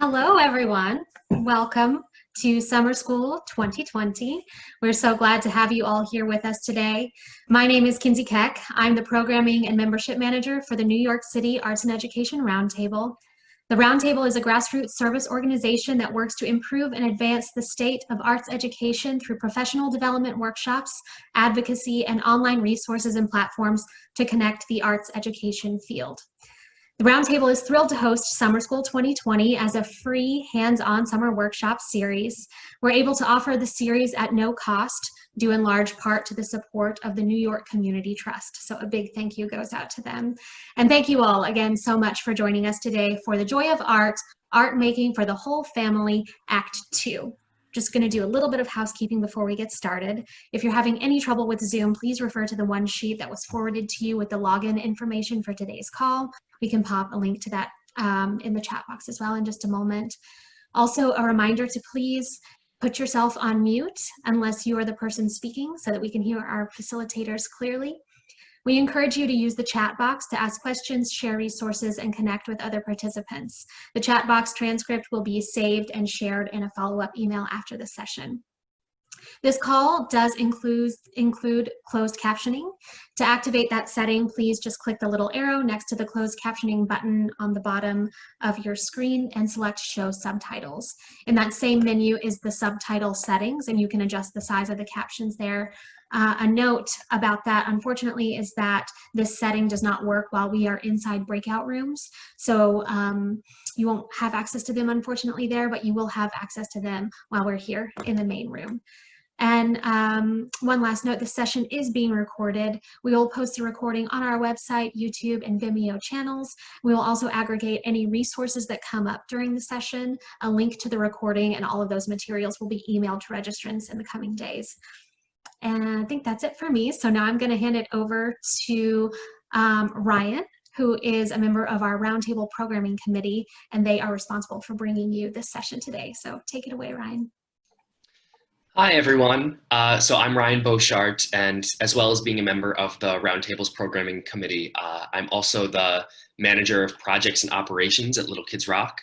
Hello, everyone. Welcome to Summer School 2020. We're so glad to have you all here with us today. My name is Kinsey Keck. I'm the Programming and Membership Manager for the New York City Arts and Education Roundtable. The Roundtable is a grassroots service organization that works to improve and advance the state of arts education through professional development workshops, advocacy, and online resources and platforms to connect the arts education field. The Roundtable is thrilled to host Summer School 2020 as a free hands-on summer workshop series. We're able to offer the series at no cost, due in large part to the support of the New York Community Trust. So a big thank you goes out to them. And thank you all again so much for joining us today for The Joy of Art, Art Making for the Whole Family, Act 2. Just going to do a little bit of housekeeping before we get started. If you're having any trouble with Zoom, please refer to the one sheet that was forwarded to you with the login information for today's call. We can pop a link to that in the chat box as well in just a moment. Also, a reminder to please put yourself on mute unless you are the person speaking so that we can hear our facilitators clearly. We encourage you to use the chat box to ask questions, share resources, and connect with other participants. The chat box transcript will be saved and shared in a follow-up email after the session. This call does include closed captioning. To activate that setting, please just click the little arrow next to the closed captioning button on the bottom of your screen and select Show Subtitles. In that same menu is the subtitle settings, and you can adjust the size of the captions there. A note about that, unfortunately, is that this setting does not work while we are inside breakout rooms. So you won't have access to them, unfortunately, there, but you will have access to them while we're here in the main room. And one last note, this session is being recorded. We will post a recording on our website, YouTube, and Vimeo channels. We will also aggregate any resources that come up during the session. A link to the recording and all of those materials will be emailed to registrants in the coming days. And I think that's it for me. So now I'm going to hand it over to Ryan, who is a member of our Roundtable Programming Committee, and they are responsible for bringing you this session today. So take it away, Ryan. Hi, everyone. So I'm Ryan Beauchart, and as well as being a member of the Roundtable's Programming Committee, I'm also the Manager of Projects and Operations at Little Kids Rock.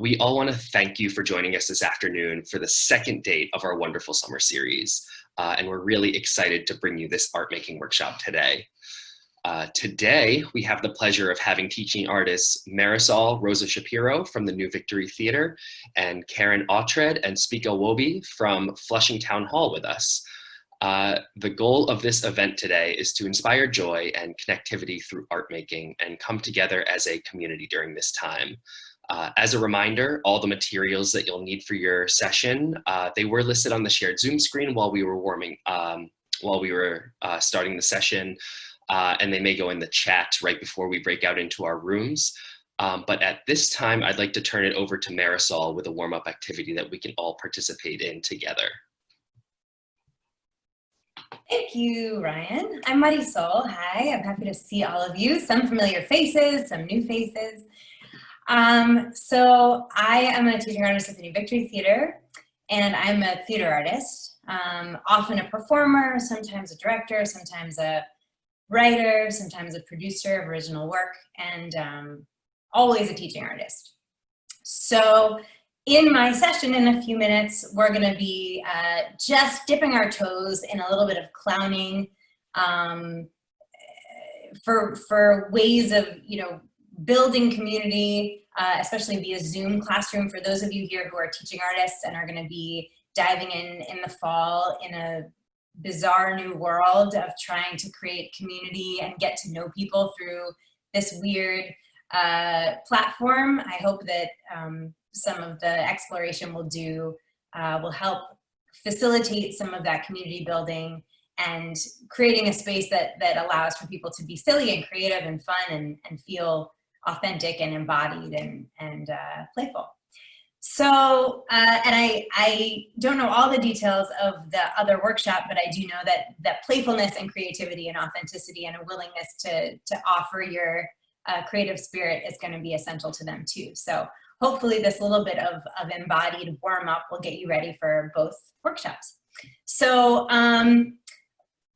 We all want to thank you for joining us this afternoon for the second date of our wonderful summer series. And we're really excited to bring you this art making workshop today. Today, we have the pleasure of having teaching artists Marisol Rosa-Shapiro from the New Victory Theater and Karen Oughtred and Spica Wobbe from Flushing Town Hall with us. The goal of this event today is to inspire joy and connectivity through art making and come together as a community during this time. As a reminder, all the materials that you'll need for your session, they were listed on the shared Zoom screen while we were starting the session, and they may go in the chat right before we break out into our rooms. But at this time, I'd like to turn it over to Marisol with a warm-up activity that we can all participate in together. Thank you, Ryan. I'm Marisol. Hi, I'm happy to see all of you. Some familiar faces, some new faces. So I am a teaching artist at the New Victory Theater, and I'm a theater artist, often a performer, sometimes a director, sometimes a writer, sometimes a producer of original work, and always a teaching artist. So in my session in a few minutes, we're going to be just dipping our toes in a little bit of clowning for ways of, building community, especially via Zoom classroom. For those of you here who are teaching artists and are going to be diving in the fall in a bizarre new world of trying to create community and get to know people through this weird platform, I hope that some of the exploration will help facilitate some of that community building and creating a space that allows for people to be silly and creative and fun and feel authentic and embodied and playful. So, and I don't know all the details of the other workshop, but I do know that playfulness and creativity and authenticity and a willingness to offer your creative spirit is going to be essential to them too. So hopefully this little bit of embodied warm up will get you ready for both workshops. So I'm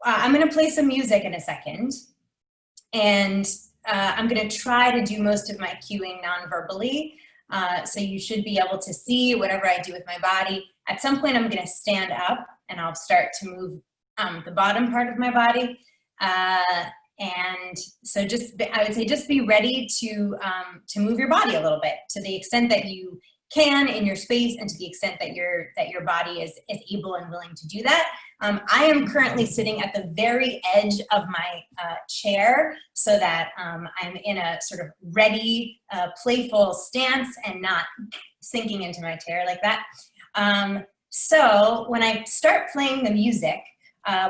going to play some music in a second, and I'm going to try to do most of my cueing non-verbally. So you should be able to see whatever I do with my body. At some point, I'm going to stand up and I'll start to move the bottom part of my body. And so I would say just be ready to move your body a little bit to the extent that you can in your space and to the extent that your body is able and willing to do that. I am currently sitting at the very edge of my chair so that I'm in a sort of ready, playful stance and not sinking into my chair like that. So when I start playing the music,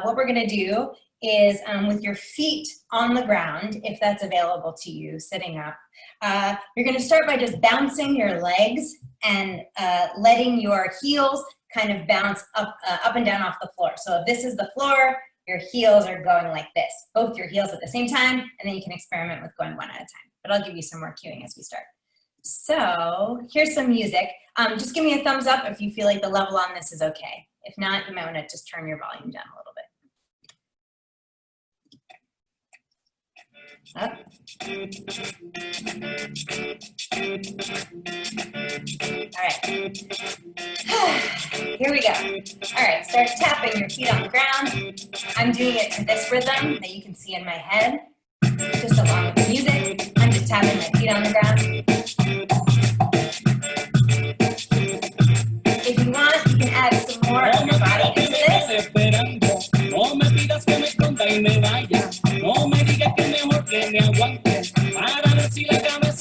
what we're gonna do is with your feet on the ground, if that's available to you, sitting up, you're gonna start by just bouncing your legs and letting your heels kind of bounce up and down off the floor. So if this is the floor, your heels are going like this, both your heels at the same time, and then you can experiment with going one at a time. But I'll give you some more cueing as we start. So here's some music. Just give me a thumbs up if you feel like the level on this is okay. If not, you might wanna just turn your volume down a little bit. Up. All right. Here we go. All right, start tapping your feet on the ground. I'm doing it to this rhythm that you can see in my head, just along with the music. I'm just tapping my feet on the ground. If you want, you can add some more of your body into this.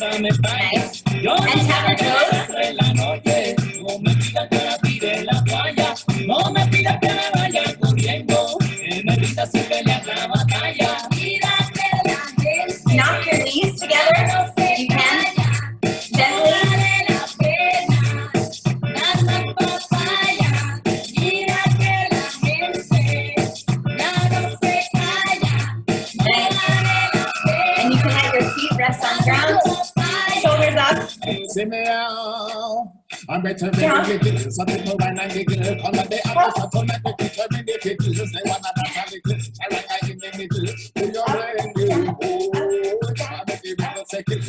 Nice. And tap your toes. Knock your knees together if you can. Gently. And you can let your feet rest on the ground. Shoulders up. I'm better than ridiculous. Some people run and they get on the day after some of the future in the pictures. They want to pass on the clips. I like I in the middle. Do your right and do. I'm a little second.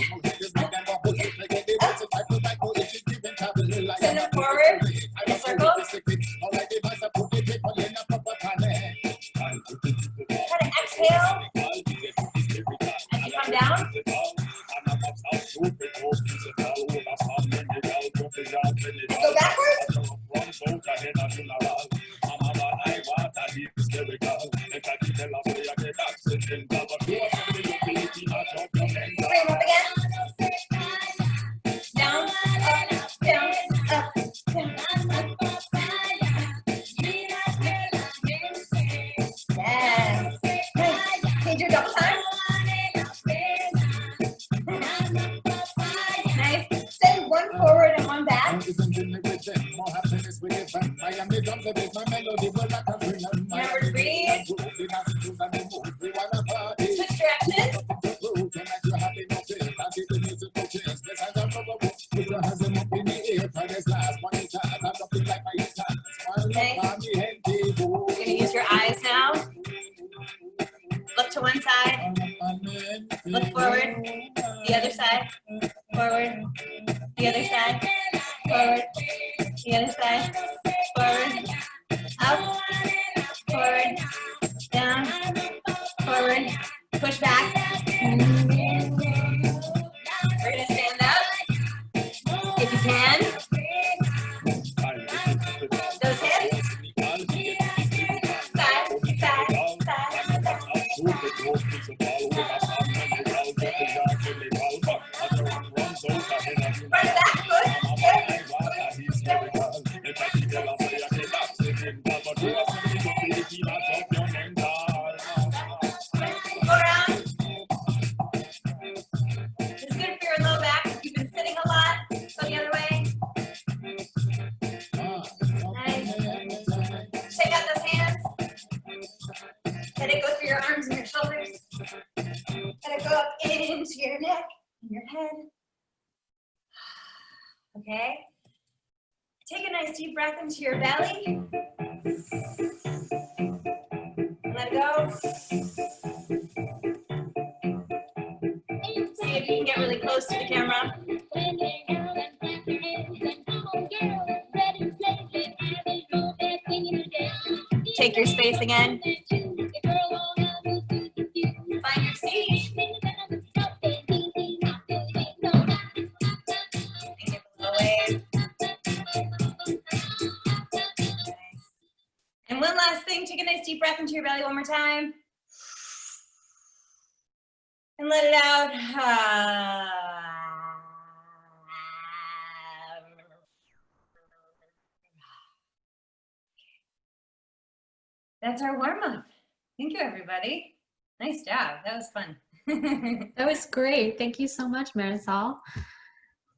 Send them forward. In a circle. Try to exhale. As you come down. Go backwards. Bring up again. Down, up, down, up, down. Yes. Can you do double time? Nice. Send one forward and one back. Remember to breathe. Switch directions. Okay. You're going to use your eyes now. Look to one side. Look forward. The other side. Forward. The other side. Forward. The other side. Forward. Up. Forward. Down. Forward. Push back. We're going to stand up. If you can. Those hips. Side, side, side. Front back foot. Go around. It's good for your low back. If you've been sitting a lot, go the other way. Nice. Check out those hands. Let it go through your arms and your shoulders. Let it go up into your neck and your head. Okay. Take a nice deep breath into your belly. Let it go. See if you can get really close to the camera. take your space again. Find your seat. And one last thing, take a nice deep breath into your belly one more time. And let it out. That's our warm-up. Thank you, everybody. Nice job. That was fun. That was great. Thank you so much, Marisol.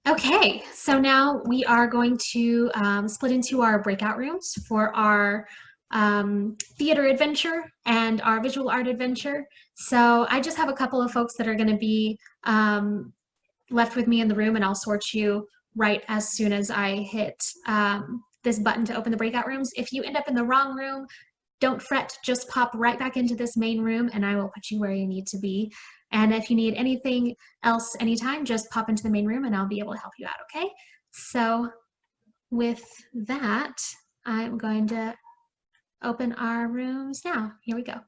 Okay, so now we are going to split into our breakout rooms for our theater adventure and our visual art adventure. So I just have a couple of folks that are going to be left with me in the room, and I'll sort you right as soon as I hit this button to open the breakout rooms. If you end up in the wrong room, don't fret, just pop right back into this main room and I will put you where you need to be. And if you need anything else anytime, just pop into the main room and I'll be able to help you out, okay? So with that, I'm going to open our rooms now. Here we go.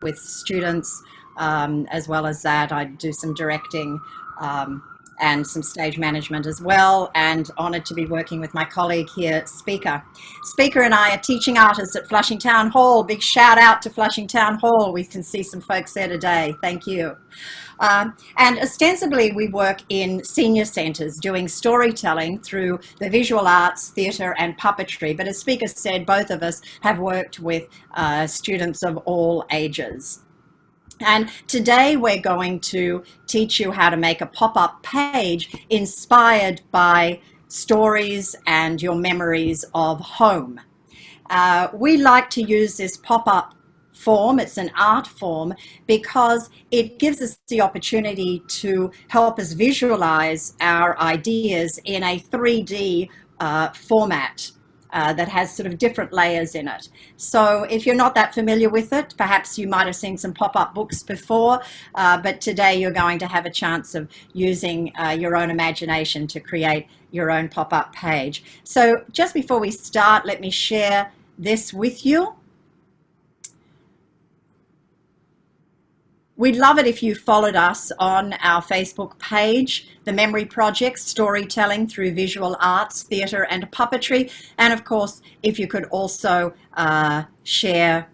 With students, as well as that, I do some directing and some stage management as well, and honoured to be working with my colleague here, Spica. Spica and I are teaching artists at Flushing Town Hall. Big shout out to Flushing Town Hall. We can see some folks there today. Thank you. And ostensibly we work in senior centres doing storytelling through the visual arts, theatre and puppetry. But as Spica said, both of us have worked with students of all ages. And today we're going to teach you how to make a pop-up page inspired by stories and your memories of home. We like to use this pop-up form, it's an art form, because it gives us the opportunity to help us visualize our ideas in a 3D format. That has sort of different layers in it. So if you're not that familiar with it, perhaps you might have seen some pop-up books before, but today you're going to have a chance of using your own imagination to create your own pop-up page. So just before we start, let me share this with you. We'd love it if you followed us on our Facebook page, The Memory Project, Storytelling Through Visual Arts, Theatre and Puppetry. And of course, if you could also share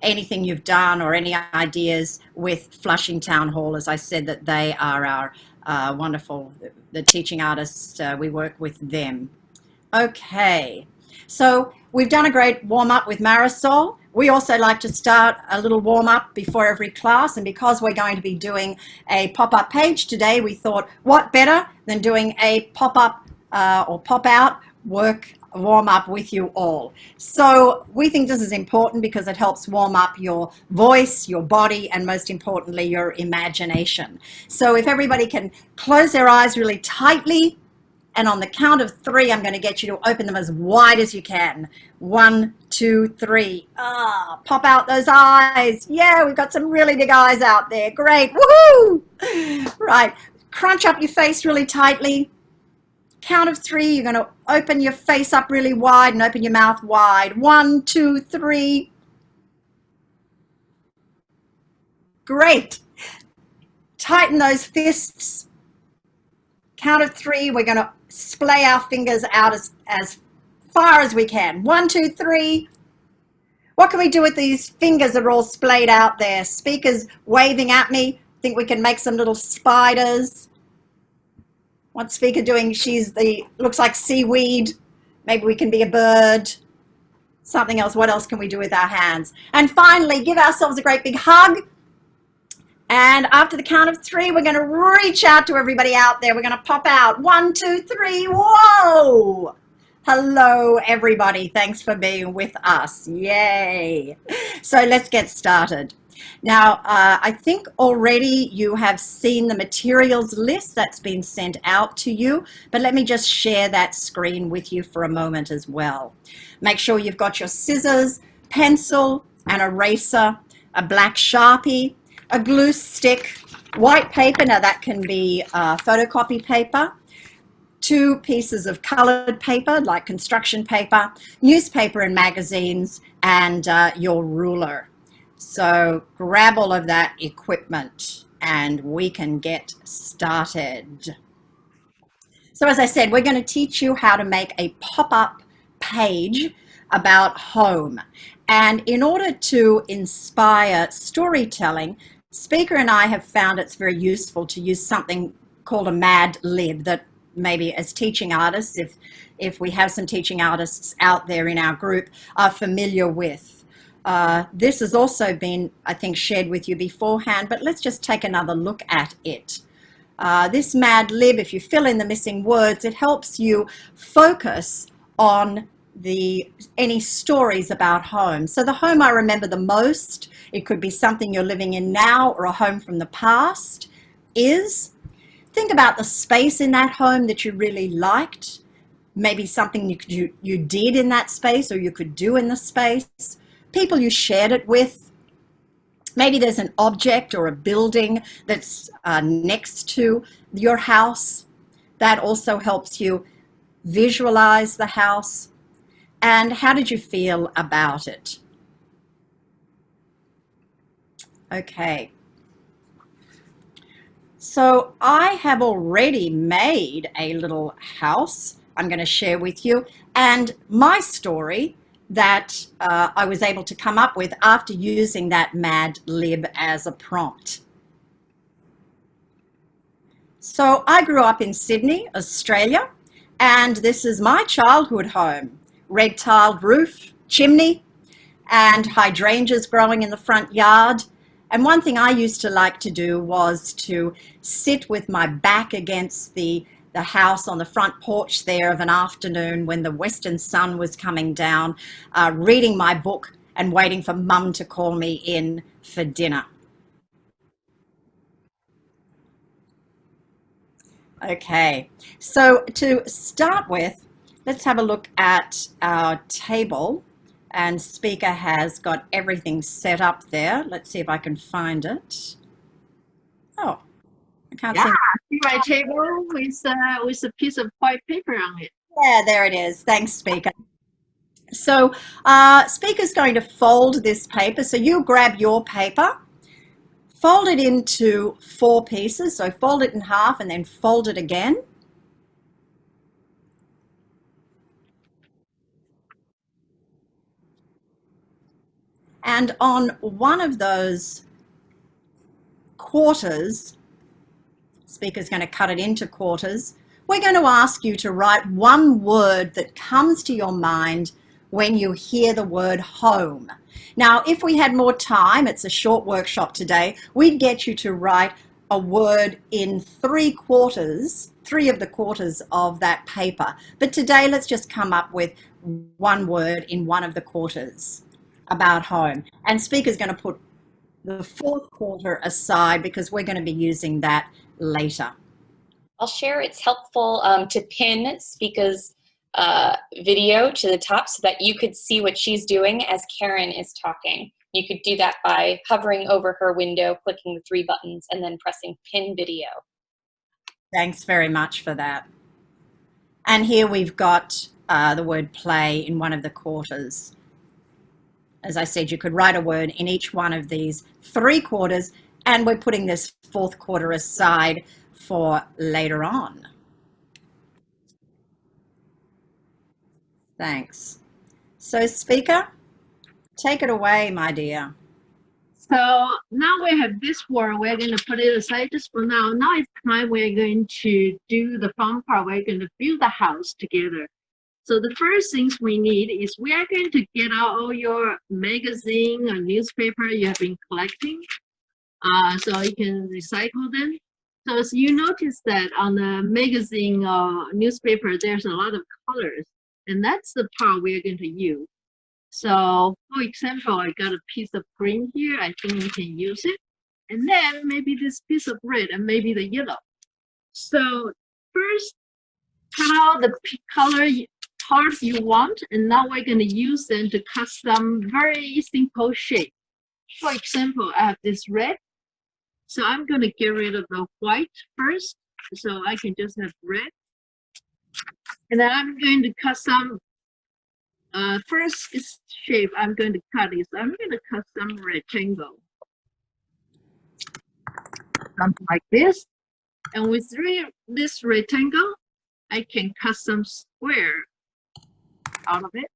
anything you've done or any ideas with Flushing Town Hall. As I said, that they are our wonderful, the teaching artists, we work with them. Okay, so we've done a great warm-up with Marisol. We also like to start a little warm-up before every class, and because we're going to be doing a pop-up page today, we thought what better than doing a pop-up or pop-out warm-up with you all. So we think this is important because it helps warm up your voice, your body, and most importantly, your imagination. So if everybody can close their eyes really tightly, and on the count of 3, I'm going to get you to open them as wide as you can. 1, 2, 3. Pop out those eyes. Yeah, we've got some really big eyes out there. Great. Woohoo! Right. Crunch up your face really tightly. Count of 3. You're going to open your face up really wide and open your mouth wide. 1, 2, 3. Great. Tighten those fists. Count of 3, we're going to splay our fingers out as far as we can. 1, 2, 3. What can we do with these fingers that are all splayed out there? Speakers waving at me. Think we can make some little spiders. What's Speaker doing? She's looks like seaweed. Maybe we can be a bird. Something else. What else can we do with our hands? And finally, give ourselves a great big hug. And after the count of 3, we're going to reach out to everybody out there. We're going to pop out. 1, 2, 3. Whoa! Hello, everybody. Thanks for being with us. Yay. So let's get started. Now, I think already you have seen the materials list that's been sent out to you, but let me just share that screen with you for a moment as well. Make sure you've got your scissors, pencil, an eraser, a black Sharpie. a glue stick, white paper, now that can be photocopy paper, 2 pieces of colored paper like construction paper, newspaper and magazines, and your ruler. So grab all of that equipment and we can get started. So as I said, we're going to teach you how to make a pop-up page about home. And in order to inspire storytelling, Spica and I have found it's very useful to use something called a Mad Lib that maybe as teaching artists, if we have some teaching artists out there in our group, are familiar with. This has also been, I think, shared with you beforehand, but let's just take another look at it. This Mad Lib, if you fill in the missing words, it helps you focus on any stories about home. So the home I remember the most, it could be something you're living in now or a home from the past, is think about the space in that home that you really liked, maybe something you did in that space or you could do in the space, people you shared it with. Maybe there's an object or a building that's next to your house. That also helps you visualize the house. And how did you feel about it? Okay. So I have already made a little house I'm going to share with you, and my story that I was able to come up with after using that Mad Lib as a prompt. So I grew up in Sydney, Australia, and this is my childhood home. Red tiled roof, chimney, and hydrangeas growing in the front yard. And one thing I used to like to do was to sit with my back against the house on the front porch there of an afternoon when the western sun was coming down, reading my book and waiting for Mum to call me in for dinner. Okay, so to start with, let's have a look at our table, and Spica has got everything set up there. Let's see if I can find it. Oh, I can't see. See my table with a piece of white paper on it. Yeah, there it is. Thanks, Spica. So Spica's going to fold this paper. So you grab your paper, fold it into 4 pieces. So fold it in half and then fold it again. And on one of those quarters, Spica's going to cut it into quarters, we're going to ask you to write one word that comes to your mind when you hear the word home. Now, if we had more time, it's a short workshop today, we'd get you to write a word in 3 of the quarters of that paper. But today, let's just come up with one word in one of the quarters about home. And Spica's going to put the 4th quarter aside because we're going to be using that later. I'll share it's helpful to pin Spica's video to the top so that you could see what she's doing as Karen is talking. You could do that by hovering over her window, clicking the 3 buttons, and then pressing pin video. Thanks very much for that. And here we've got the word play in one of the quarters. As I said, you could write a word in each one of these 3 quarters, and we're putting this 4th quarter aside for later on. Thanks. So Spica, take it away, my dear. So now we have this word. We're going to put it aside just for now. Now it's time we're going to do the fun part. We're going to build the house together. So the first things we need is we are going to get out all your magazine or newspaper you have been collecting. So you can recycle them. So as you notice that on the magazine or newspaper, there's a lot of colors, and that's the part we're going to use. So for example, I got a piece of green here. I think we can use it. And then maybe this piece of red and maybe the yellow. So first, cut out the color part you want, and now we're going to use them to cut some very simple shape. For example, I have this red. So I'm going to get rid of the white first, so I can just have red. And then I'm going to cut some, first shape I'm going to cut is, I'm going to cut some rectangle. Something like this. And with this rectangle, I can cut some square out of it.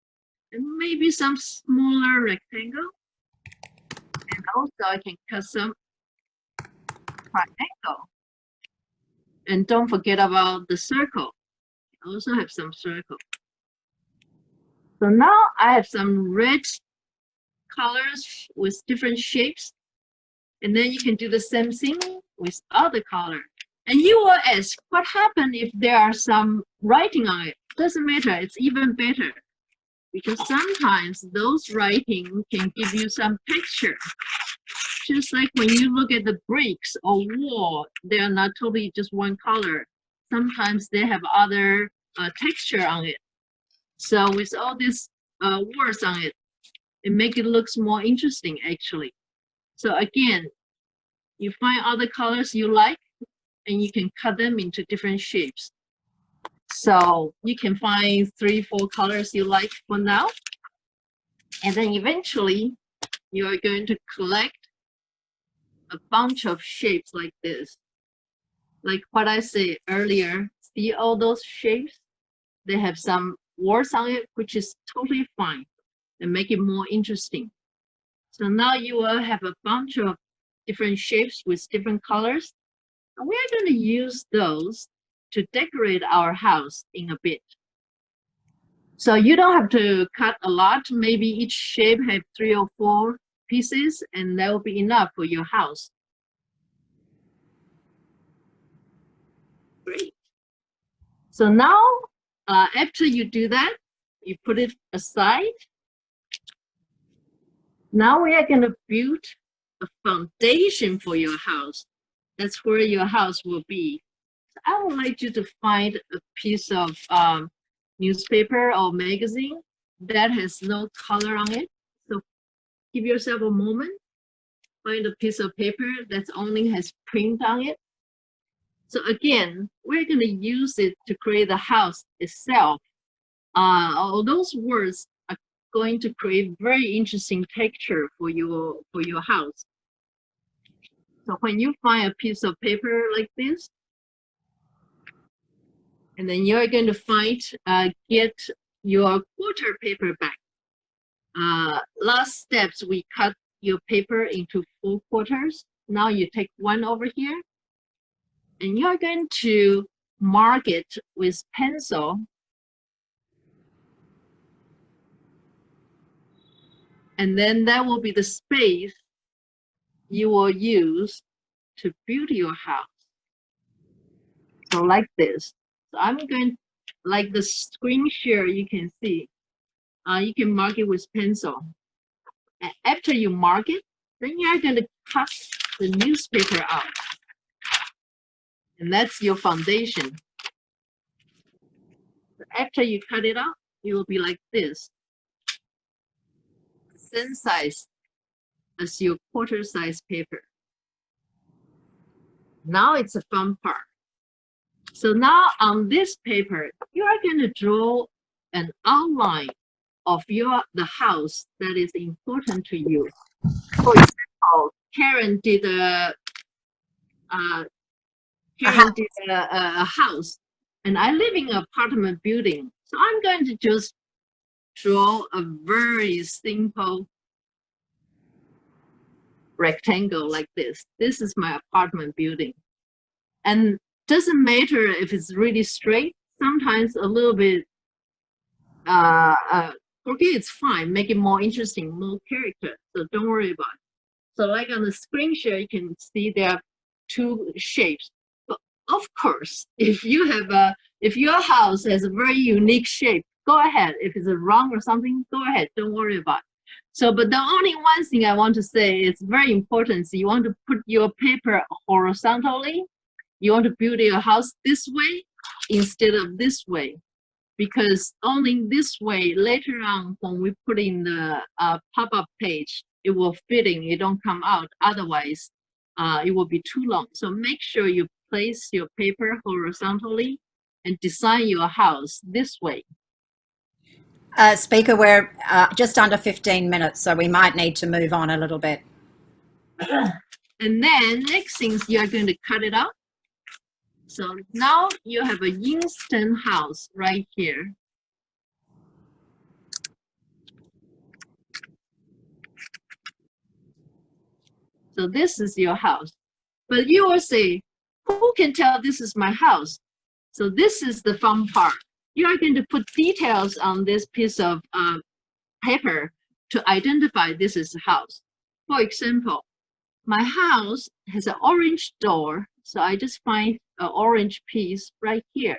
And maybe some smaller rectangle. And also I can cut some triangle. And don't forget about the circle. I also have some circle. So now I have some red colors with different shapes. And then you can do the same thing with other color. And you will ask, what happens if there are some writing on it? Doesn't matter, it's even better. Because sometimes those writing can give you some texture. Just like when you look at the bricks or wall, they are not totally just one color. Sometimes they have other texture on it. So with all these words on it, it makes it look more interesting actually. So again, you find other colors you like and you can cut them into different shapes. So you can find 3, 4 colors you like for now. And then eventually you are going to collect a bunch of shapes like this. Like what I said earlier, see all those shapes? They have some words on it, which is totally fine and make it more interesting. So now you will have a bunch of different shapes with different colors. And we are going to use those to decorate our house in a bit. So you don't have to cut a lot. Maybe each shape have 3 or 4 pieces, and that will be enough for your house. Great. So now, after you do that, you put it aside. Now we are going to build a foundation for your house. That's where your house will be. I would like you to find a piece of newspaper or magazine that has no color on it. So give yourself a moment, find a piece of paper that only has print on it. So again, we're going to use it to create the house itself. All those words are going to create very interesting texture for your house. So when you find a piece of paper like this, and then you're going to get your quarter paper back. Last steps, we cut your paper into 4 quarters. Now you take one over here, and you're going to mark it with pencil. And then that will be the space you will use to build your house. So like this. So I'm going, like the screen share you can see, you can mark it with pencil. After you mark it, then you're going to cut the newspaper out. And that's your foundation. So after you cut it out, it will be like this. Same size as your quarter size paper. Now it's a fun part. So now on this paper, you are going to draw an outline of the house that is important to you. For example, Karen did a house, and I live in an apartment building. So I'm going to just draw a very simple rectangle like this. This is my apartment building. And doesn't matter if it's really straight, sometimes a little bit okay, it's fine, make it more interesting, more character, so don't worry about it. So like on the screen share, you can see there are 2 shapes. But of course, if your house has a very unique shape, go ahead. If it's wrong or something, go ahead, don't worry about it. So, but the only one thing I want to say is very important. So you want to put your paper horizontally. You want to build your house this way instead of this way, because only this way later on when we put in the pop-up page, it will fit in, it don't come out. Otherwise, it will be too long. So make sure you place your paper horizontally and design your house this way. Speaker, we're just under 15 minutes, so we might need to move on a little bit. And then next things, you're going to cut it out. So now you have an instant house right here. So this is your house. But you will say, who can tell this is my house? So this is the fun part. You are going to put details on this piece of paper to identify this is a house. For example, my house has an orange door, so I just find an orange piece right here.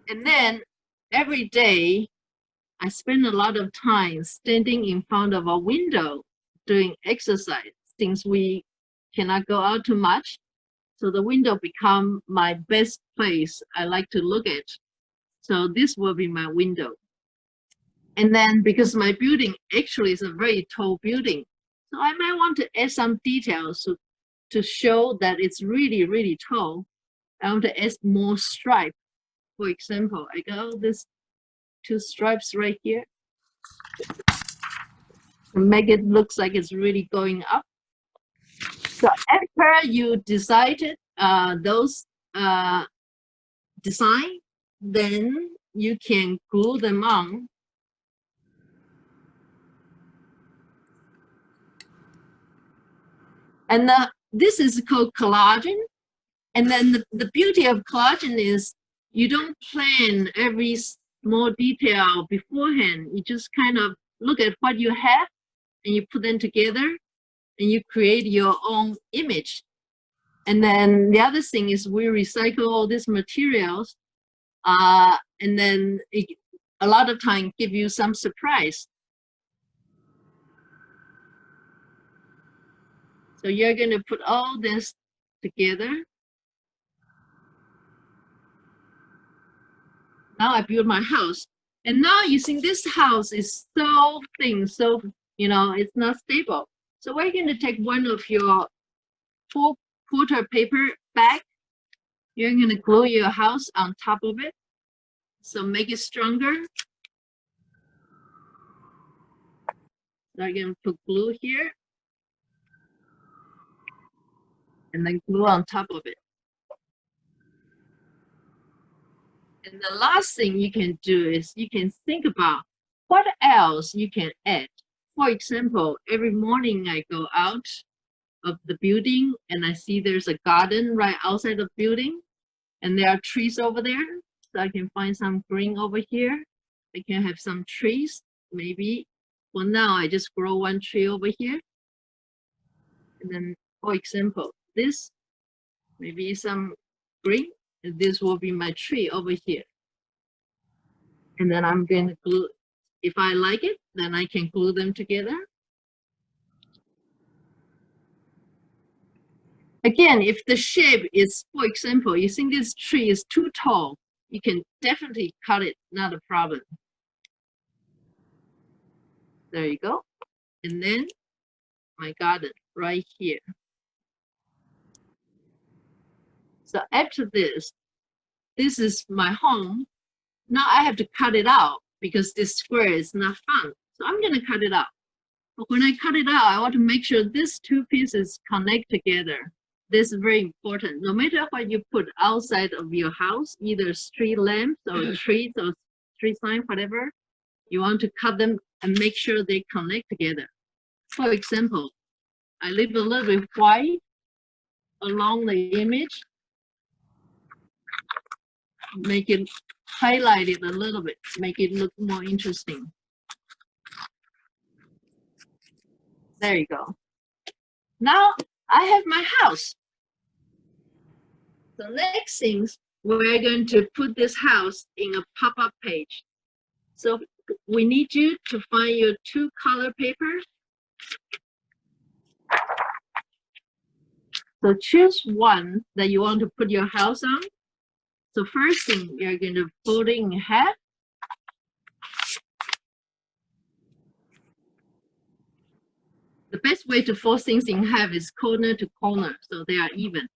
And then every day, I spend a lot of time standing in front of a window doing exercise, since we cannot go out too much. So the window become my best place I like to look at. So this will be my window. And then because my building actually is a very tall building, so I might want to add some details to show that it's really, really tall. I want to add more stripe. For example, I got this 2 stripes right here to make it looks like it's really going up. So after you decided those design, then you can glue them on. And this is called collaging. And then the beauty of collaging is you don't plan every small detail beforehand. You just kind of look at what you have and you put them together and you create your own image. And then the other thing is we recycle all these materials and then a lot of time give you some surprise. So you're going to put all this together. Now I build my house. And now you think this house is so thin, so, it's not stable. So we're going to take one of your 4-quarter paper bag. You're going to glue your house on top of it. So make it stronger. So I'm going to put glue here. And then glue on top of it. And the last thing you can do is you can think about what else you can add. For example, every morning I go out of the building and I see there's a garden right outside the building and there are trees over there. So I can find some green over here. I can have some trees. Maybe for now I just grow one tree over here. And then, for example, this maybe some green. And this will be my tree over here. And then I'm going to glue, if I like it, then I can glue them together. Again, if the shape is, for example, you think this tree is too tall, you can definitely cut it, not a problem. There you go. And then my garden right here. So after this is my home. Now I have to cut it out because this square is not fun. So I'm going to cut it out. But when I cut it out, I want to make sure these 2 pieces connect together. This is very important. No matter what you put outside of your house, either street lamps or trees or street sign, whatever, you want to cut them and make sure they connect together. For example, I leave a little bit white along the image. Make it highlight it a little bit, make it look more interesting. There you go. Now I have my house. So next things, we're going to put this house in a pop-up page. So we need you to find your 2 color papers. So choose one that you want to put your house on. So first thing, you're going to fold it in half. The the best way to fold things in half is corner to corner, so they are even.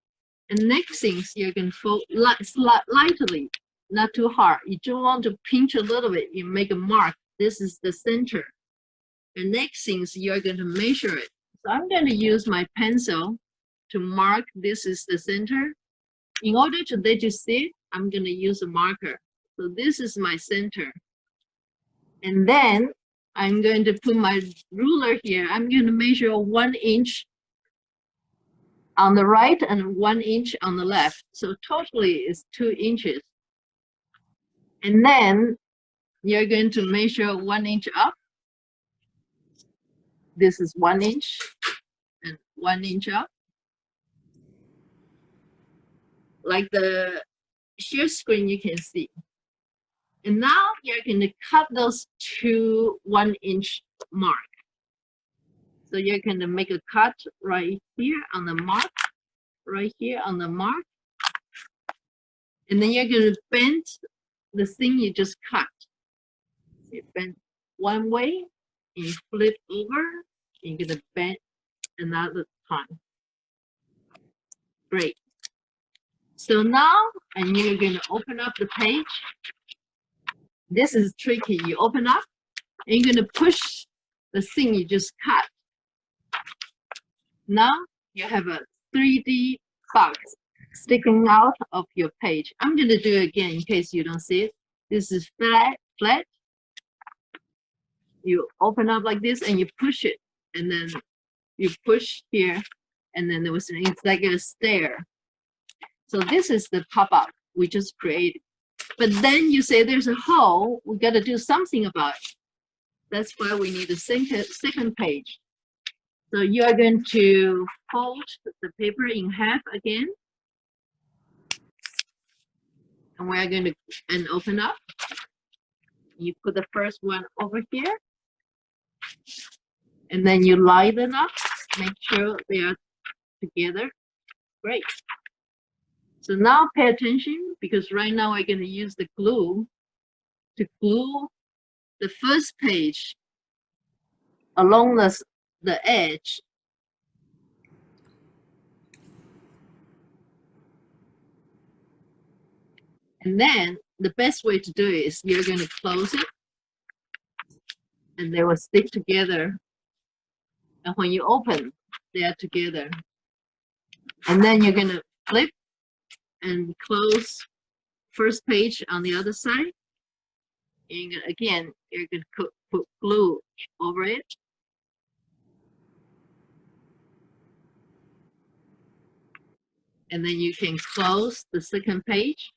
And next things, you're going to fold lightly, not too hard. You don't want to pinch a little bit. You make a mark. This is the center. And next things, you're going to measure it. So I'm going to use my pencil to mark this is the center. In order to let you see it, I'm going to use a marker. So this is my center. And then I'm going to put my ruler here. I'm going to measure 1 inch on the right and 1 inch on the left. So totally it's 2 inches. And then you're going to measure 1 inch up. This is 1 inch and 1 inch up. Like the share screen you can see. And now you're going to cut those to 1 inch mark. So you're going to make a cut right here on the mark, right here on the mark. And then you're going to bend the thing you just cut. You bend one way, and you flip over, and you're going to bend another time. Great. So now, and you're going to open up the page. This is tricky. You open up, and you're going to push the thing you just cut. Now you have a 3D box sticking out of your page. I'm going to do it again in case you don't see it. This is flat. You open up like this and you push it, and then you push here, and then it's like a stair. So this is the pop-up we just created. But then you say there's a hole, we got to do something about it. That's why we need a second page. So you are going to fold the paper in half again. And we are going to open up. You put the first one over here. And then you line them up. Make sure they are together. Great. So now pay attention, because right now we're going to use the glue to glue the first page along the edge. And then the best way to do it is you're going to close it, and they will stick together. And when you open, they are together. And then you're going to flip and close first page on the other side. And again, you're going to put glue over it. And then you can close the second page.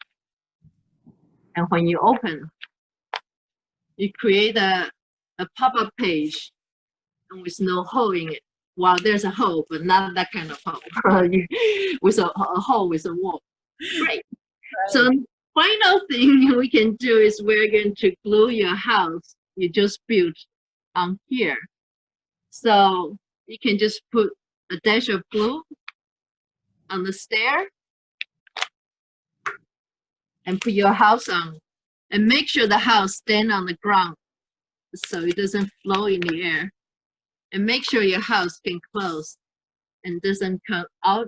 And when you open, you create a pop-up page with no hole in it. Well, there's a hole, but not that kind of hole. With a hole with a wall. Great. So final thing we can do is we're going to glue your house you just built on here. So you can just put a dash of glue on the stair and put your house on, and make sure the house stand on the ground so it doesn't flow in the air, and make sure your house can close and doesn't come out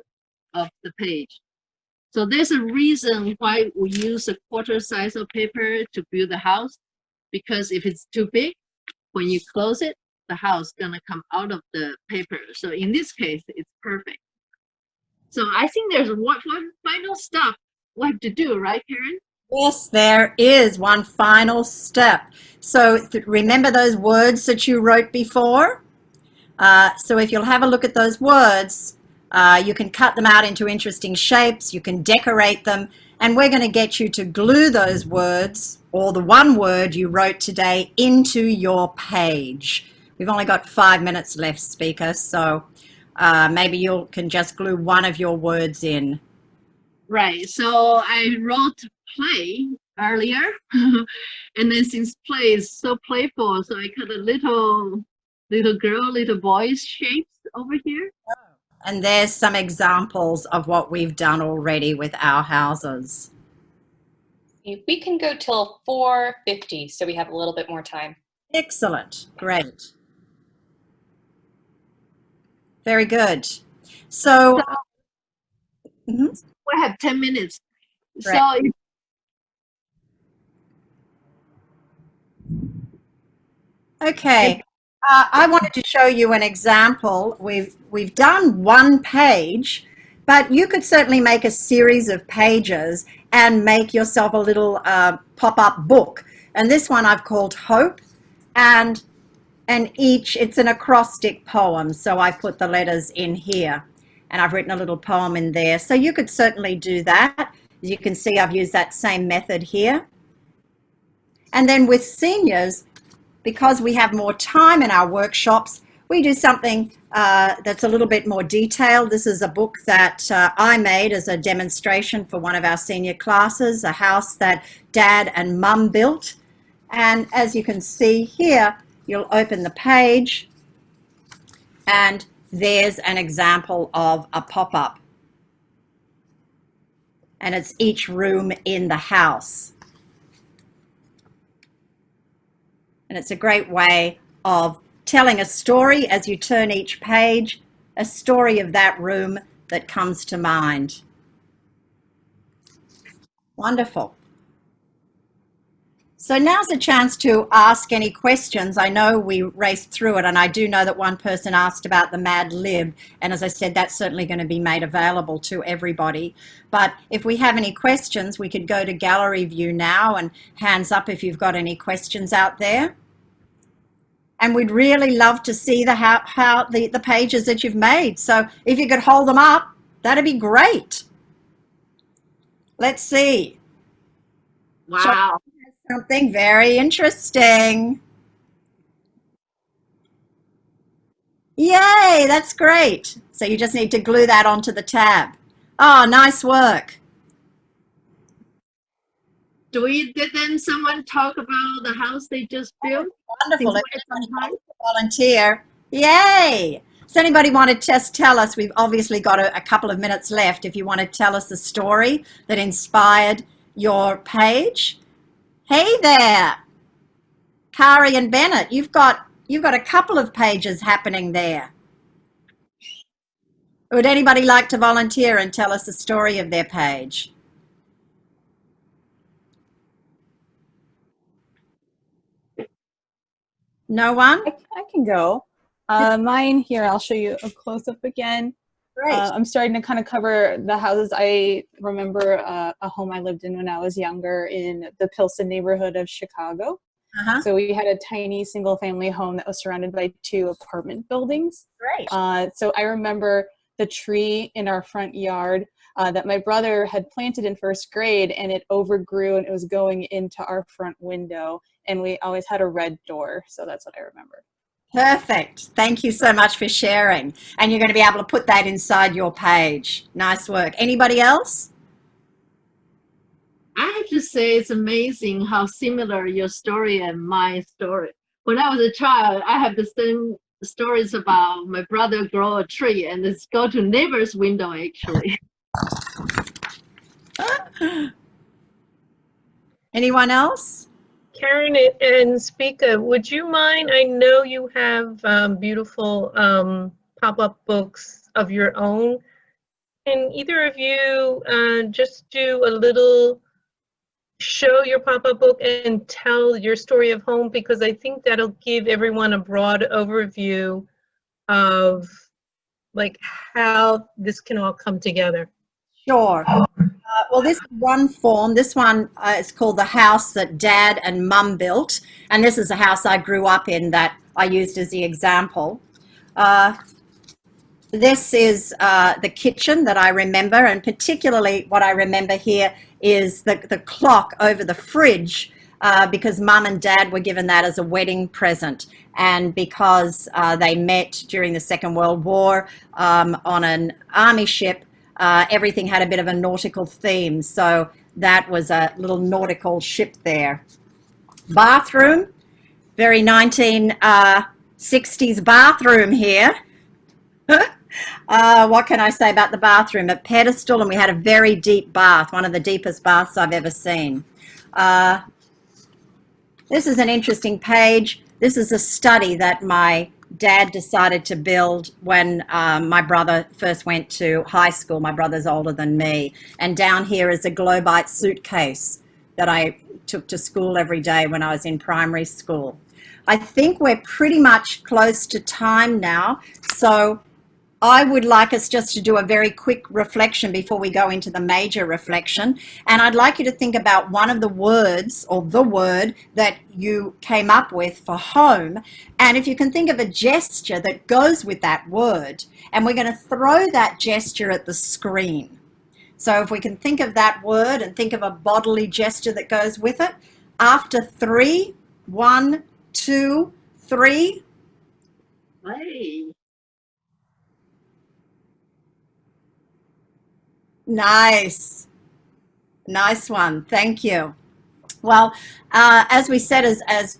of the page. So there's a reason why we use a quarter size of paper to build the house, because if it's too big, when you close it, the house gonna come out of the paper. So in this case, it's perfect. So I think there's one final step we have to do, right, Karen? Yes, there is one final step. So remember those words that you wrote before? So if you'll have a look at those words, you can cut them out into interesting shapes, you can decorate them, and we're going to get you to glue those words, or the one word you wrote today, into your page. We've only got 5 minutes left, Spica, so maybe you can just glue one of your words in. Right, so I wrote play earlier, and then since play is so playful, so I cut a little girl, little boy's shapes over here. And there's some examples of what we've done already with our houses. We can go till 4:50, so we have a little bit more time. Excellent, great. Very good. So, mhm. We have 10 minutes. Right. So if Okay, I wanted to show you an example. We've done one page, but you could certainly make a series of pages and make yourself a little pop-up book. And this one I've called Hope, and it's an acrostic poem. So I put the letters in here, and I've written a little poem in there. So you could certainly do that. As you can see, I've used that same method here. And then with seniors, because we have more time in our workshops, we do something that's a little bit more detailed. This is a book that I made as a demonstration for one of our senior classes, a house that Dad and Mum built. And as you can see here, you'll open the page and there's an example of a pop-up. And it's each room in the house. And it's a great way of telling a story as you turn each page, a story of that room that comes to mind. Wonderful. So now's a chance to ask any questions. I know we raced through it, and I do know that one person asked about the Mad Lib, and as I said, that's certainly going to be made available to everybody. But if we have any questions, we could go to gallery view now, and hands up if you've got any questions out there. And we'd really love to see the pages that you've made. So if you could hold them up, that'd be great. Let's see. wow. Something very interesting. Yay, that's great. So you just need to glue that onto the tab. Oh, nice work. Didn't someone talk about the house they just built? Wonderful. If anyone wants to volunteer, yay. Does anybody want to just tell us, we've obviously got a couple of minutes left, if you want to tell us the story that inspired your page? Hey there, Kari and Bennett, you've got a couple of pages happening there. Would anybody like to volunteer and tell us the story of their page? No one? I can go. Mine here, I'll show you a close-up again. Great. I'm starting to kind of cover the houses. I remember a home I lived in when I was younger in the Pilsen neighborhood of Chicago. So we had a tiny single-family home that was surrounded by 2 apartment buildings. Great. So I remember the tree in our front yard that my brother had planted in 1st grade, and it overgrew and it was going into our front window, and we always had a red door. So that's what I remember. Perfect. Thank you so much for sharing. And you're going to be able to put that inside your page. Nice work. Anybody else? I have to say it's amazing how similar your story and my story. When I was a child, I have the same stories about my brother grow a tree and it's go to neighbor's window actually. Anyone else? Karen and Spica, would you mind? I know you have beautiful pop-up books of your own. Can either of you just do a little show your pop-up book and tell your story of home? Because I think that'll give everyone a broad overview of like how this can all come together. Sure. Well, this one form, this one is called The House That Dad and Mum Built. And this is a house I grew up in that I used as the example. This is the kitchen that I remember, and particularly what I remember here is the clock over the fridge, because Mum and Dad were given that as a wedding present, and because they met during the Second World War on an army ship, everything had a bit of a nautical theme, so that was a little nautical ship there. Bathroom, very 1960s bathroom here. What can I say about the bathroom? A pedestal, and we had a very deep bath, one of the deepest baths I've ever seen. This is an interesting page. This is a study that my Dad decided to build when my brother first went to high school. My brother's older than me. And down here is a Globite suitcase that I took to school every day when I was in primary school. I think we're pretty much close to time now. So I would like us just to do a very quick reflection before we go into the major reflection. And I'd like you to think about one of the words or the word that you came up with for home. And if you can think of a gesture that goes with that word, and we're going to throw that gesture at the screen. So if we can think of that word and think of a bodily gesture that goes with it, after 3, 1, 2, 3. Hey. Nice. Nice one. Thank you. Well, as we said, as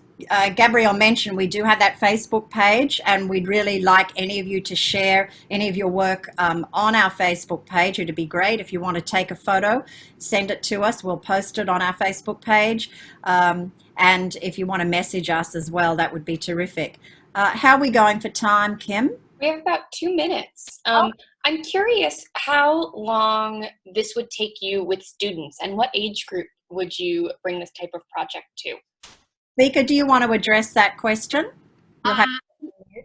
Gabrielle mentioned, we do have that Facebook page, and we'd really like any of you to share any of your work on our Facebook page. It'd be great if you want to take a photo, send it to us. We'll post it on our Facebook page. And if you want to message us as well, that would be terrific. How are we going for time, Kim? We have about 2 minutes. I'm curious how long this would take you with students, and what age group would you bring this type of project to? Spica, do you want to address that question?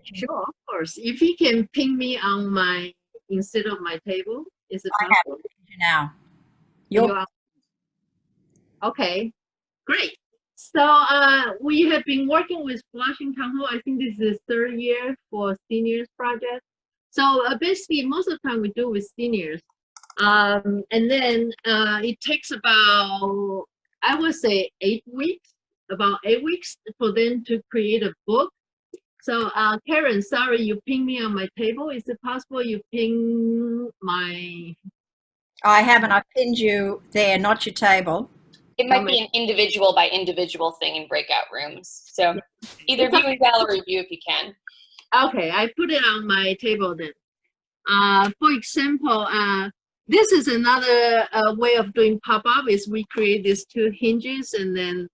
Sure, of course. If you can ping me on my, instead of my table, is it possible? Now. Okay, great. So we have been working with Washington Hall. I think this is the 3rd year for seniors project. So basically, most of the time we do with seniors. And then it takes about, I would say 8 weeks, about 8 weeks for them to create a book. So Karen, sorry, you ping me on my table. Is it possible you ping my? I haven't. I pinned you there, not your table. It might be an individual by individual thing in breakout rooms. So either view and gallery view if you can. Okay, I put it on my table then. For example, this is another way of doing pop-up is we create these 2 hinges, and then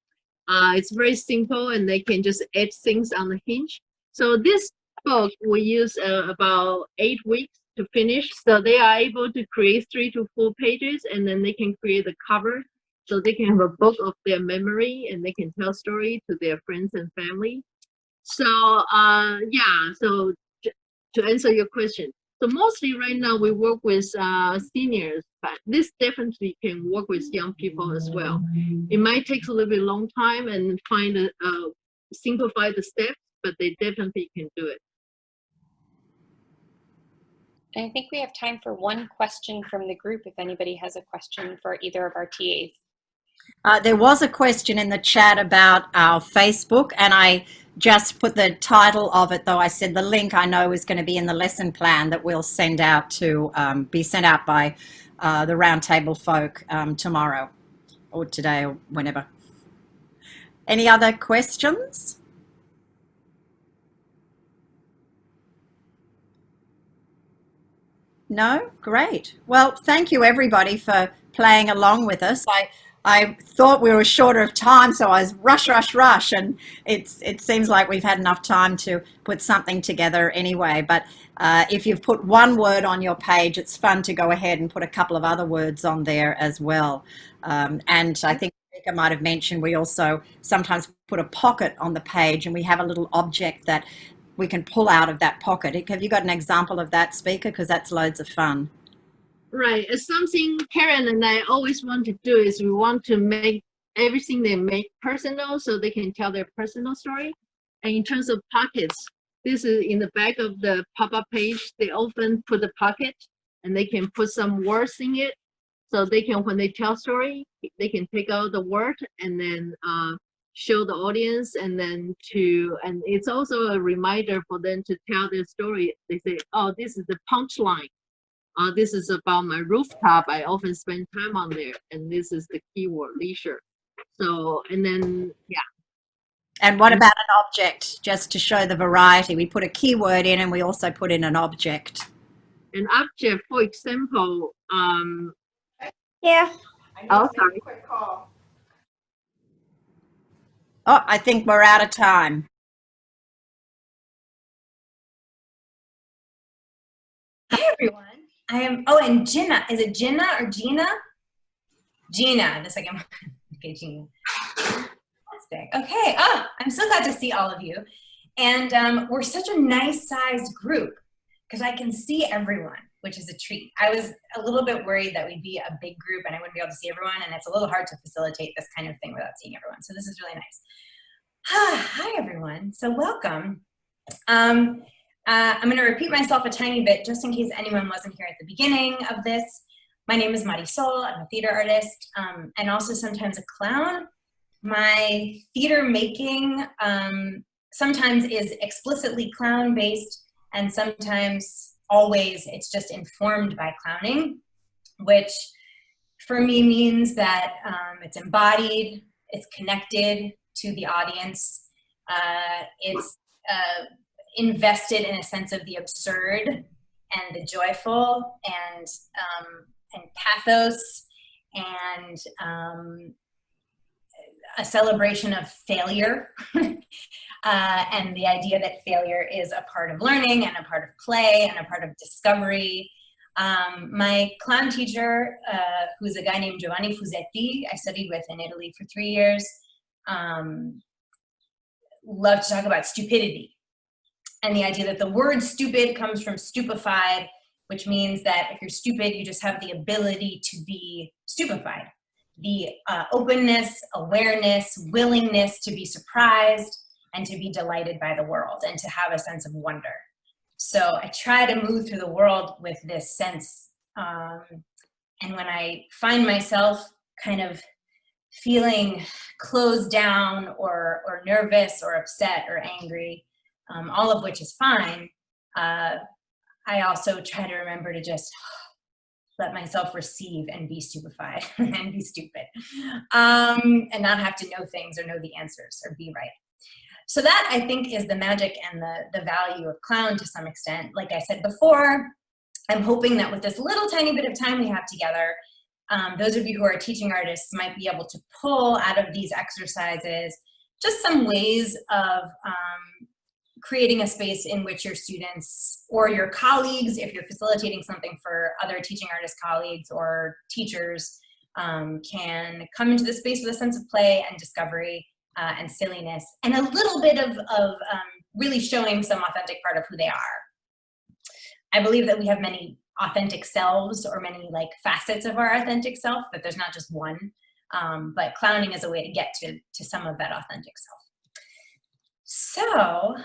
it's very simple, and they can just add things on the hinge. So this book we use about 8 weeks to finish. So they are able to create 3 to 4 pages, and then they can create the cover. So they can have a book of their memory, and they can tell story to their friends and family. So yeah, so to answer your question, so mostly right now we work with seniors, but this definitely can work with young people as well. It might take a little bit long time and simplify the steps, but they definitely can do it. And I think we have time for one question from the group if anybody has a question for either of our TAs. There was a question in the chat about our Facebook, and I just put the title of it, though I said the link I know is going to be in the lesson plan that we'll send out to be sent out by the roundtable folk tomorrow or today or whenever. Any other questions? No? Great. Well, thank you everybody for playing along with us. I thought we were shorter of time, so I was rush, and it seems like we've had enough time to put something together anyway. But if you've put one word on your page, it's fun to go ahead and put a couple of other words on there as well. And I think Spica might have mentioned we also sometimes put a pocket on the page, and we have a little object that we can pull out of that pocket. Have you got an example of that, Spica? Because that's loads of fun. Right. It's something Karen and I always want to do is we want to make everything they make personal so they can tell their personal story. And in terms of pockets, this is in the back of the pop-up page. They often put a pocket and they can put some words in it. So they can, when they tell story, they can take out the word and then show the audience, and it's also a reminder for them to tell their story. They say, oh, this is the punchline. This is about my rooftop. I often spend time on there, and this is the keyword, leisure. So, and then, yeah. And what about an object, just to show the variety? We put a keyword in, and we also put in an object. An object, for example, Yeah. oh, sorry. Oh, I think we're out of time. Hi, everyone. I am, oh, and Gina. Is it Gina or Gina? Gina, the second one. Okay, Gina. Okay, oh, I'm so glad to see all of you. And we're such a nice sized group because I can see everyone, which is a treat. I was a little bit worried that we'd be a big group and I wouldn't be able to see everyone, and it's a little hard to facilitate this kind of thing without seeing everyone. So this is really nice. Hi, everyone. So welcome. I'm going to repeat myself a tiny bit just in case anyone wasn't here at the beginning of this. My name is Marisol. I'm a theater artist and also sometimes a clown. My theater making sometimes is explicitly clown-based, and sometimes, always, it's just informed by clowning, which for me means that it's embodied, it's connected to the audience, it's invested in a sense of the absurd and the joyful and pathos and a celebration of failure and the idea that failure is a part of learning and a part of play and a part of discovery. My clown teacher, who's a guy named Giovanni Fusetti, I studied with in Italy for 3 years, loved to talk about stupidity and the idea that the word stupid comes from stupefied, which means that if you're stupid, you just have the ability to be stupefied. The openness, awareness, willingness to be surprised and to be delighted by the world and to have a sense of wonder. So I try to move through the world with this sense. And when I find myself kind of feeling closed down or nervous or upset or angry, all of which is fine, I also try to remember to just let myself receive and be stupefied and be stupid and not have to know things or know the answers or be right. So that, I think, is the magic and the value of clown to some extent. Like I said before, I'm hoping that with this little tiny bit of time we have together, those of you who are teaching artists might be able to pull out of these exercises just some ways of creating a space in which your students or your colleagues, if you're facilitating something for other teaching artist colleagues or teachers, can come into the space with a sense of play and discovery and silliness and a little bit of really showing some authentic part of who they are. I believe that we have many authentic selves or many like facets of our authentic self, that there's not just one, but clowning is a way to get to some of that authentic self. So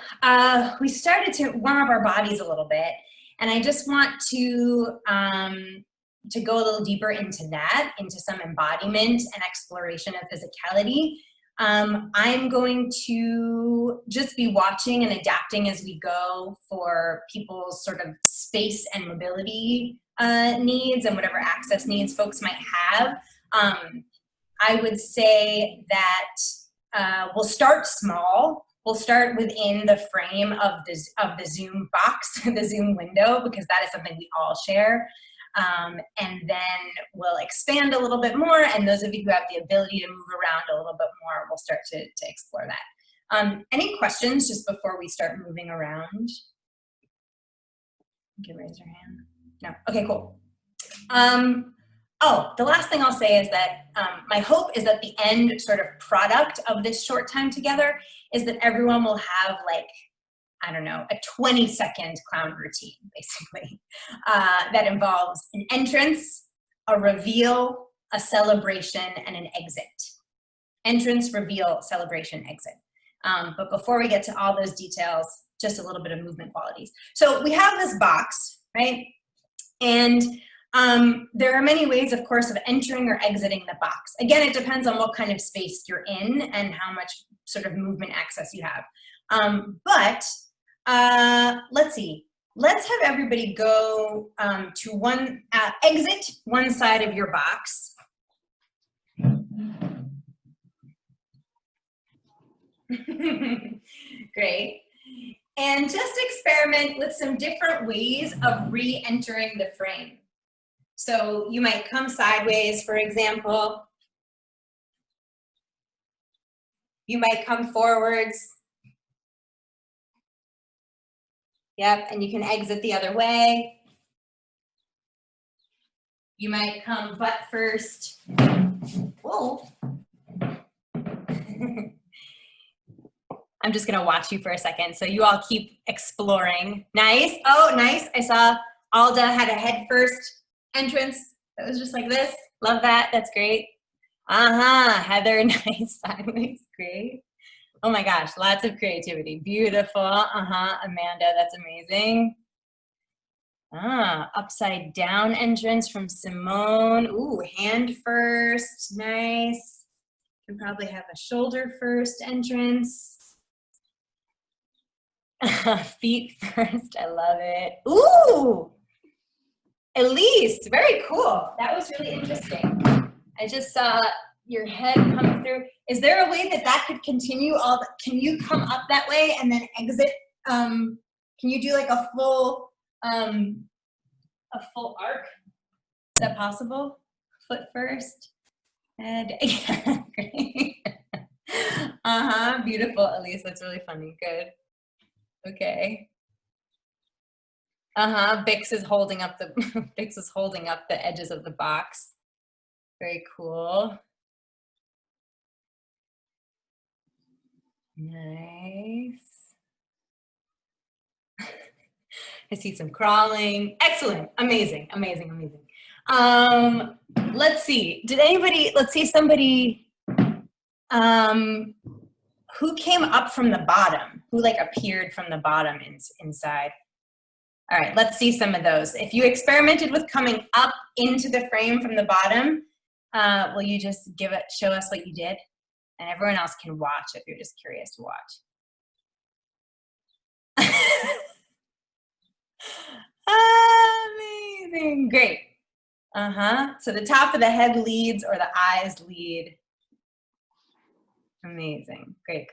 we started to warm up our bodies a little bit, and I just want to go a little deeper into that, into some embodiment and exploration of physicality. I'm going to just be watching and adapting as we go for people's sort of space and mobility needs and whatever access needs folks might have. I would say that we'll start small. We'll start within the frame of the Zoom box, the Zoom window, because that is something we all share. And then we'll expand a little bit more, and those of you who have the ability to move around a little bit more, we'll start to explore that. Any questions just before we start moving around? You can raise your hand. No? Okay, cool. Oh, the last thing I'll say is that my hope is that the end sort of product of this short time together is that everyone will have, like, I don't know, a 20-second clown routine, basically, that involves an entrance, a reveal, a celebration, and an exit. Entrance, reveal, celebration, exit. But before we get to all those details, just a little bit of movement qualities. So we have this box, right? And there are many ways, of course, of entering or exiting the box. Again, it depends on what kind of space you're in and how much sort of movement access you have. Let's see. Let's have everybody go to one, exit one side of your box. Great. And just experiment with some different ways of re-entering the frame. So you might come sideways, for example. You might come forwards. Yep, and you can exit the other way. You might come butt first. Whoa. I'm just gonna watch you for a second. So you all keep exploring. Nice. Oh, nice. I saw Alda had a head first entrance. That was just like this. Love that. That's great. Heather, nice. Sideways. Great. Oh my gosh, lots of creativity. Beautiful. Amanda, that's amazing. Upside down entrance from Simone. Ooh, hand first. Nice. You can probably have a shoulder first entrance. Feet first. I love it. Ooh, Elise, very cool. That was really interesting. I just saw your head come through. Is there a way that that could continue all the, can you come up that way and then exit? Can you do like a full arc? Is that possible? Foot first, head. Yeah, great. Beautiful, Elise. That's really funny. Good. Okay. Bix is holding up the Bix is holding up the edges of the box. Very cool. Nice. I see some crawling. Excellent. Amazing. Amazing. Amazing. Let's see. Did anybody, let's see somebody who came up from the bottom, who like appeared from the bottom inside. All right, let's see some of those. If you experimented with coming up into the frame from the bottom, will you just show us what you did? And everyone else can watch if you're just curious to watch. Amazing, great. So the top of the head leads or the eyes lead. Amazing, great.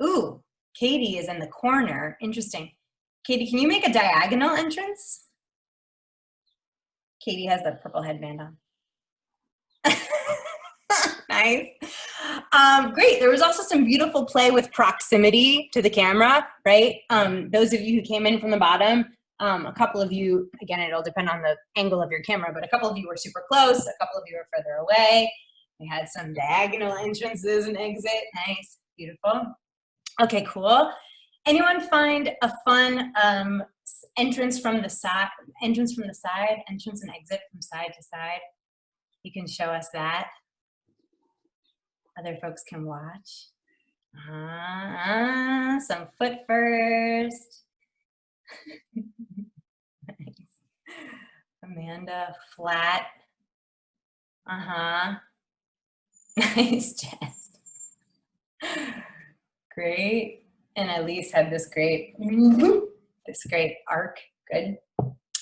Ooh, Katie is in the corner, interesting. Katie, can you make a diagonal entrance? Katie has the purple headband on. Nice. Great. There was also some beautiful play with proximity to the camera, right? Those of you who came in from the bottom, a couple of you, again, it'll depend on the angle of your camera, but a couple of you were super close, a couple of you were further away. We had some diagonal entrances and exit. Nice. Beautiful. Okay, cool. Anyone find a fun entrance from the side, entrance and exit from side to side? You can show us that. Other folks can watch. Some foot first. Nice. Amanda, flat. Nice chest. Great. And Elise had this great arc. Good.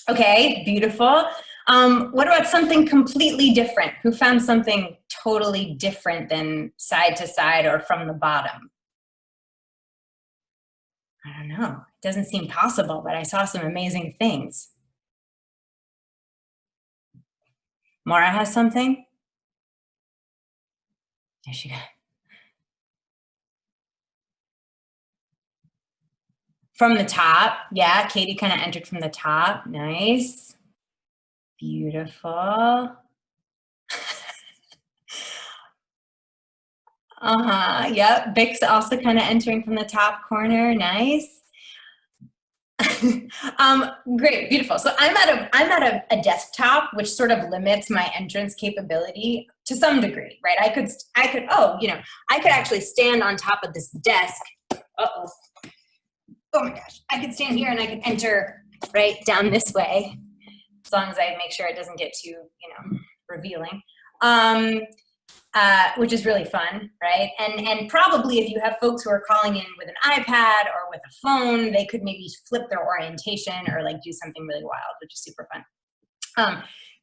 Okay, beautiful. What about something completely different? Who found something totally different than side to side or from the bottom? I don't know. It doesn't seem possible, but I saw some amazing things. Mara has something? There she goes. From the top, yeah, Katie kind of entered from the top. Nice. Beautiful. Yep, Bix also kind of entering from the top corner. Nice. Great, beautiful. So I'm at a desktop, which sort of limits my entrance capability to some degree, right? I could actually stand on top of this desk. Oh my gosh, I could stand here and I could enter right down this way, as long as I make sure it doesn't get too, revealing, which is really fun, right? And probably if you have folks who are calling in with an iPad or with a phone, they could maybe flip their orientation or like do something really wild, which is super fun.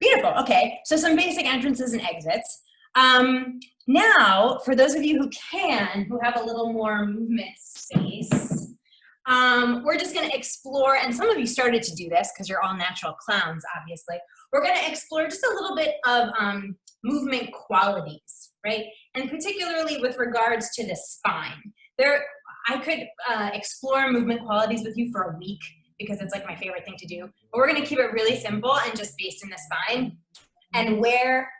Beautiful, okay, so some basic entrances and exits. Now, for those of you who have a little more movement space, we're just going to explore, and some of you started to do this because you're all natural clowns, obviously. We're going to explore just a little bit of movement qualities, right? And particularly with regards to the spine. I could explore movement qualities with you for a week because it's like my favorite thing to do. But we're going to keep it really simple and just based in the spine. and where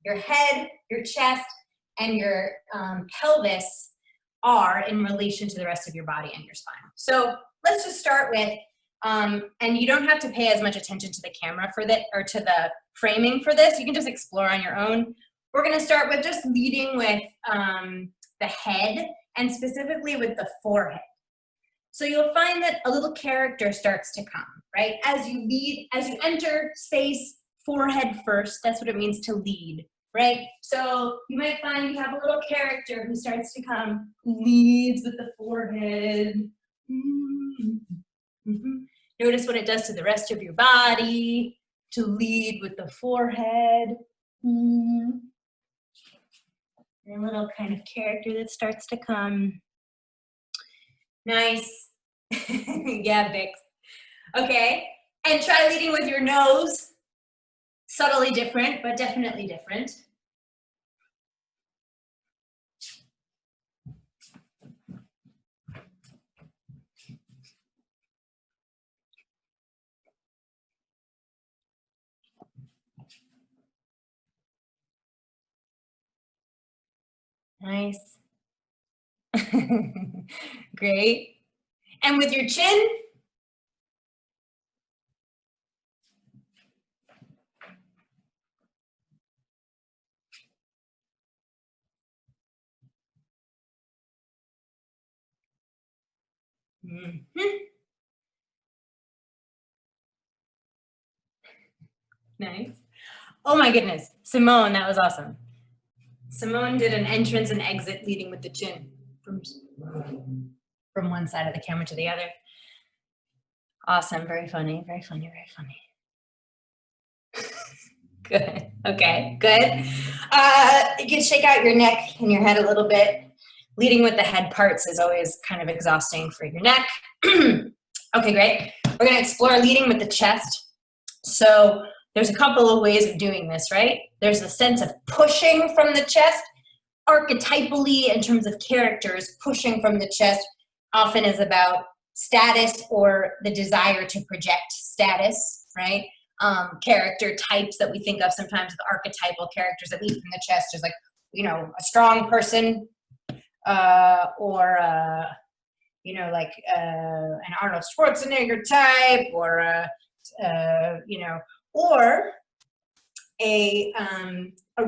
your head, your chest, and your pelvis are in relation to the rest of your body and your spine. So let's just start with, and you don't have to pay as much attention to the camera for that, or to the framing for this. You can just explore on your own. We're gonna start with just leading with the head, and specifically with the forehead. So you'll find that a little character starts to come, right? As you enter space, forehead first, that's what it means to lead, right? So you might find you have a little character who starts to come, who leads with the forehead. Notice what it does to the rest of your body, to lead with the forehead. And a little kind of character that starts to come. Nice. Yeah, Bix. Okay, and try leading with your nose. Subtly different, but definitely different. Nice. Great. And with your chin. Nice. Oh my goodness, Simone, that was awesome. Simone did an entrance and exit leading with the chin from one side of the camera to the other. Awesome, very funny, very funny, very funny. Good, okay, good. You can shake out your neck and your head a little bit. Leading with the head parts is always kind of exhausting for your neck. Okay, great. We're gonna explore leading with the chest. So there's a couple of ways of doing this, right? There's a sense of pushing from the chest. Archetypally, in terms of characters, pushing from the chest often is about status or the desire to project status, right? Character types that we think of sometimes with archetypal characters that lead from the chest is like, you know, a strong person, or you know, like an Arnold Schwarzenegger type, or you know, or a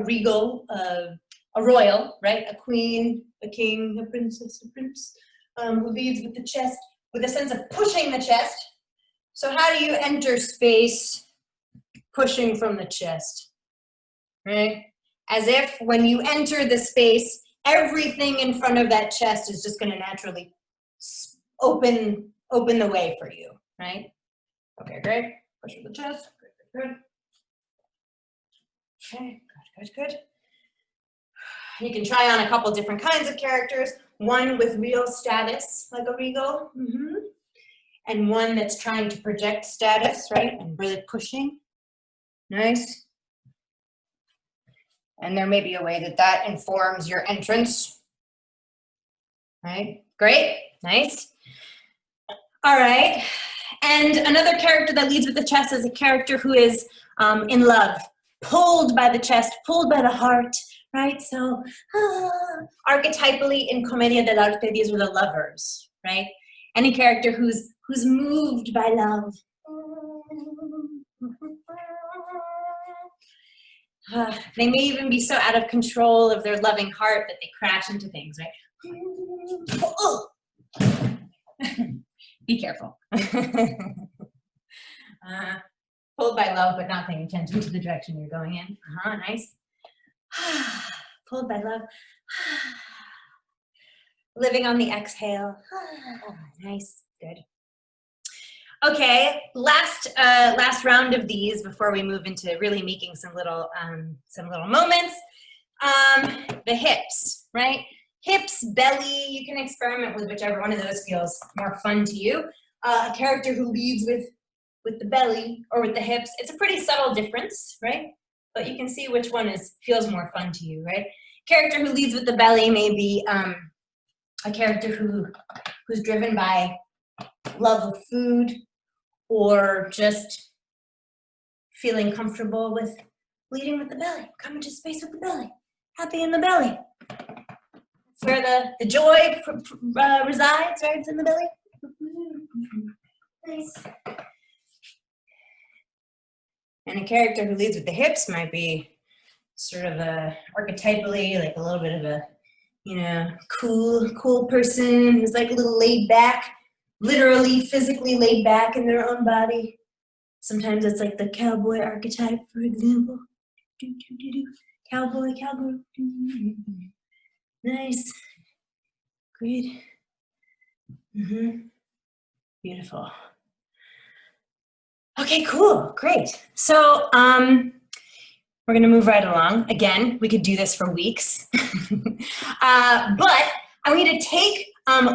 regal, a royal, right? A queen, a king, a princess, a prince, who leads with the chest, with a sense of pushing the chest. So how do you enter space pushing from the chest, right? As if when you enter the space, everything in front of that chest is just going to naturally open the way for you, right? Okay, great. Push with the chest. Good, good, good. Okay, good, good, good. You can try on a couple different kinds of characters. One with real status, like a regal, and one that's trying to project status, right? And really pushing. Nice. And there may be a way that that informs your entrance. Right? Great. Nice. All right. And another character that leads with the chest is a character who is in love, pulled by the chest, pulled by the heart, right? So archetypally in Commedia dell'arte, these are the lovers, right? Any character who's moved by love. They may even be so out of control of their loving heart that they crash into things, right? Oh. Be careful. Pulled by love, but not paying attention to the direction you're going in. Nice. Pulled by love. Living on the exhale. Nice, good. Okay, last round of these before we move into really making some little moments. The hips, right? Hips, belly, you can experiment with whichever one of those feels more fun to you. A character who leads with the belly or with the hips, it's a pretty subtle difference, right? But you can see which one feels more fun to you, right? Character who leads with the belly may be a character who's driven by love of food, or just feeling comfortable leading with the belly, come into space with the belly, happy in the belly. That's where the joy resides, right? It's in the belly. Nice. And a character who leads with the hips might be sort of a archetypally, like a little bit of a, you know, cool person who's like a little laid back, literally physically laid back in their own body. Sometimes it's like the cowboy archetype, for example. Cowboy, cowgirl. Nice. Great. Beautiful. Okay, cool, great. So we're gonna move right along. Again, we could do this for weeks. But I want you to take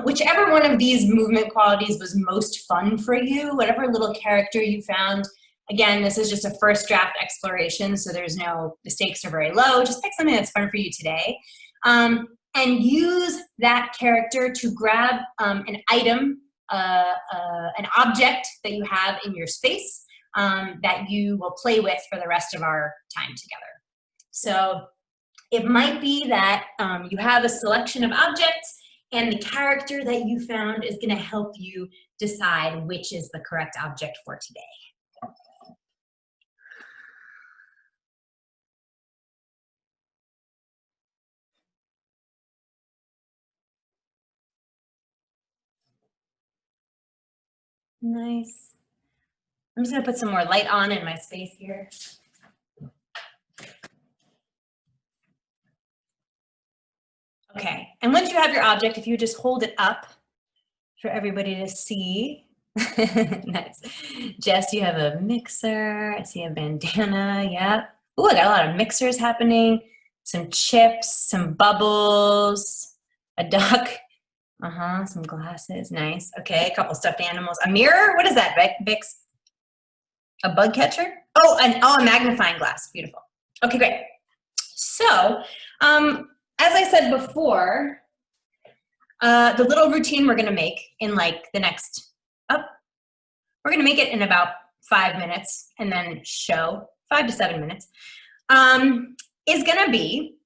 whichever one of these movement qualities was most fun for you, whatever little character you found. Again, this is just a first draft exploration, so the stakes are very low. Just pick something that's fun for you today. And use that character to grab an item, an object that you have in your space that you will play with for the rest of our time together. So it might be that you have a selection of objects and the character that you found is going to help you decide which is the correct object for today. Nice. I'm just gonna put some more light on in my space here. Okay, and once you have your object, if you just hold it up for everybody to see. Nice. Jess, you have a mixer. I see a bandana, yep. Ooh, I got a lot of mixers happening. Some chips, some bubbles, a duck. Some glasses, nice. Okay, a couple stuffed animals. A mirror, what is that, Bix? A bug catcher? Oh, a magnifying glass, beautiful. Okay, great. So, as I said before, the little routine we're gonna make in like the next, we're gonna make it in about 5 minutes and then show, 5 to 7 minutes, is gonna be,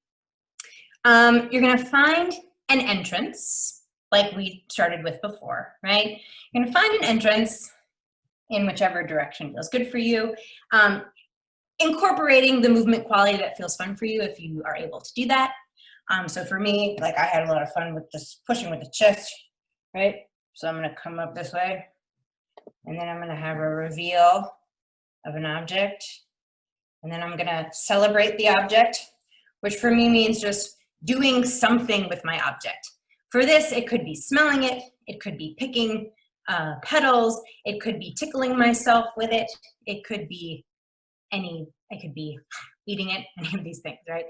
you're gonna find an entrance, like we started with before, right? You're gonna find an entrance in whichever direction feels good for you, incorporating the movement quality that feels fun for you if you are able to do that. So for me, like I had a lot of fun with just pushing with the chest, right? So I'm gonna come up this way, and then I'm gonna have a reveal of an object, and then I'm gonna celebrate the object, which for me means just doing something with my object. For this, it could be smelling it, it could be picking petals, it could be tickling myself with it, it could be eating it, any of these things, right?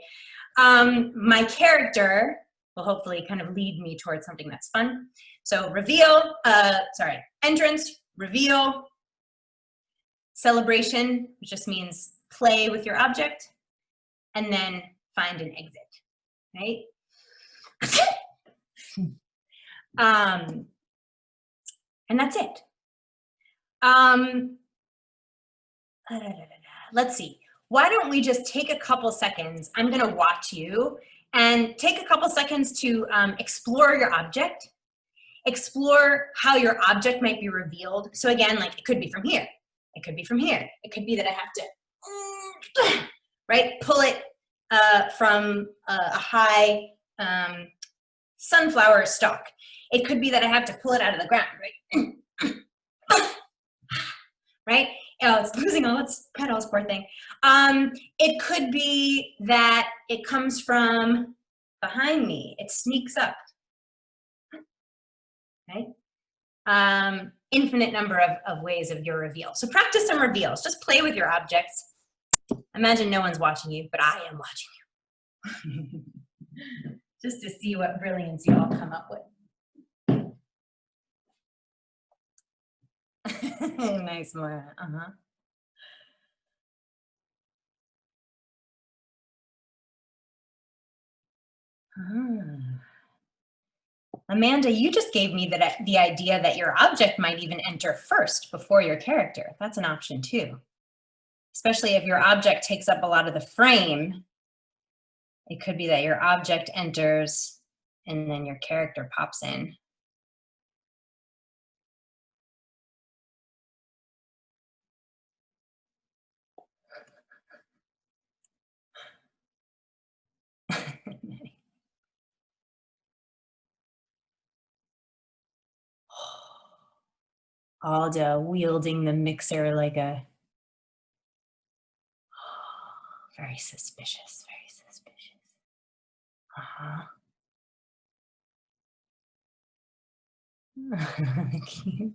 My character will hopefully kind of lead me towards something that's fun. So entrance, reveal, celebration, which just means play with your object, and then find an exit, right? And that's it. Let's see. Why don't we just take a couple seconds? I'm gonna watch you and take a couple seconds to explore your object, explore how your object might be revealed. So again, like it could be from here, it could be from here, it could be that I have to, right, pull it from a high sunflower stalk. It could be that I have to pull it out of the ground, right? Right? Oh, it's losing all its petals, poor thing. It could be that it comes from behind me. It sneaks up, right? Infinite number of ways of your reveal. So practice some reveals. Just play with your objects. Imagine no one's watching you, but I am watching you. Just to see what brilliance you all come up with. Nice, Moira. Amanda, you just gave me the idea that your object might even enter first before your character. That's an option too. especially if your object takes up a lot of the frame, it could be that your object enters and then your character pops in. Aldo wielding the mixer like a, very suspicious, very suspicious. Cute.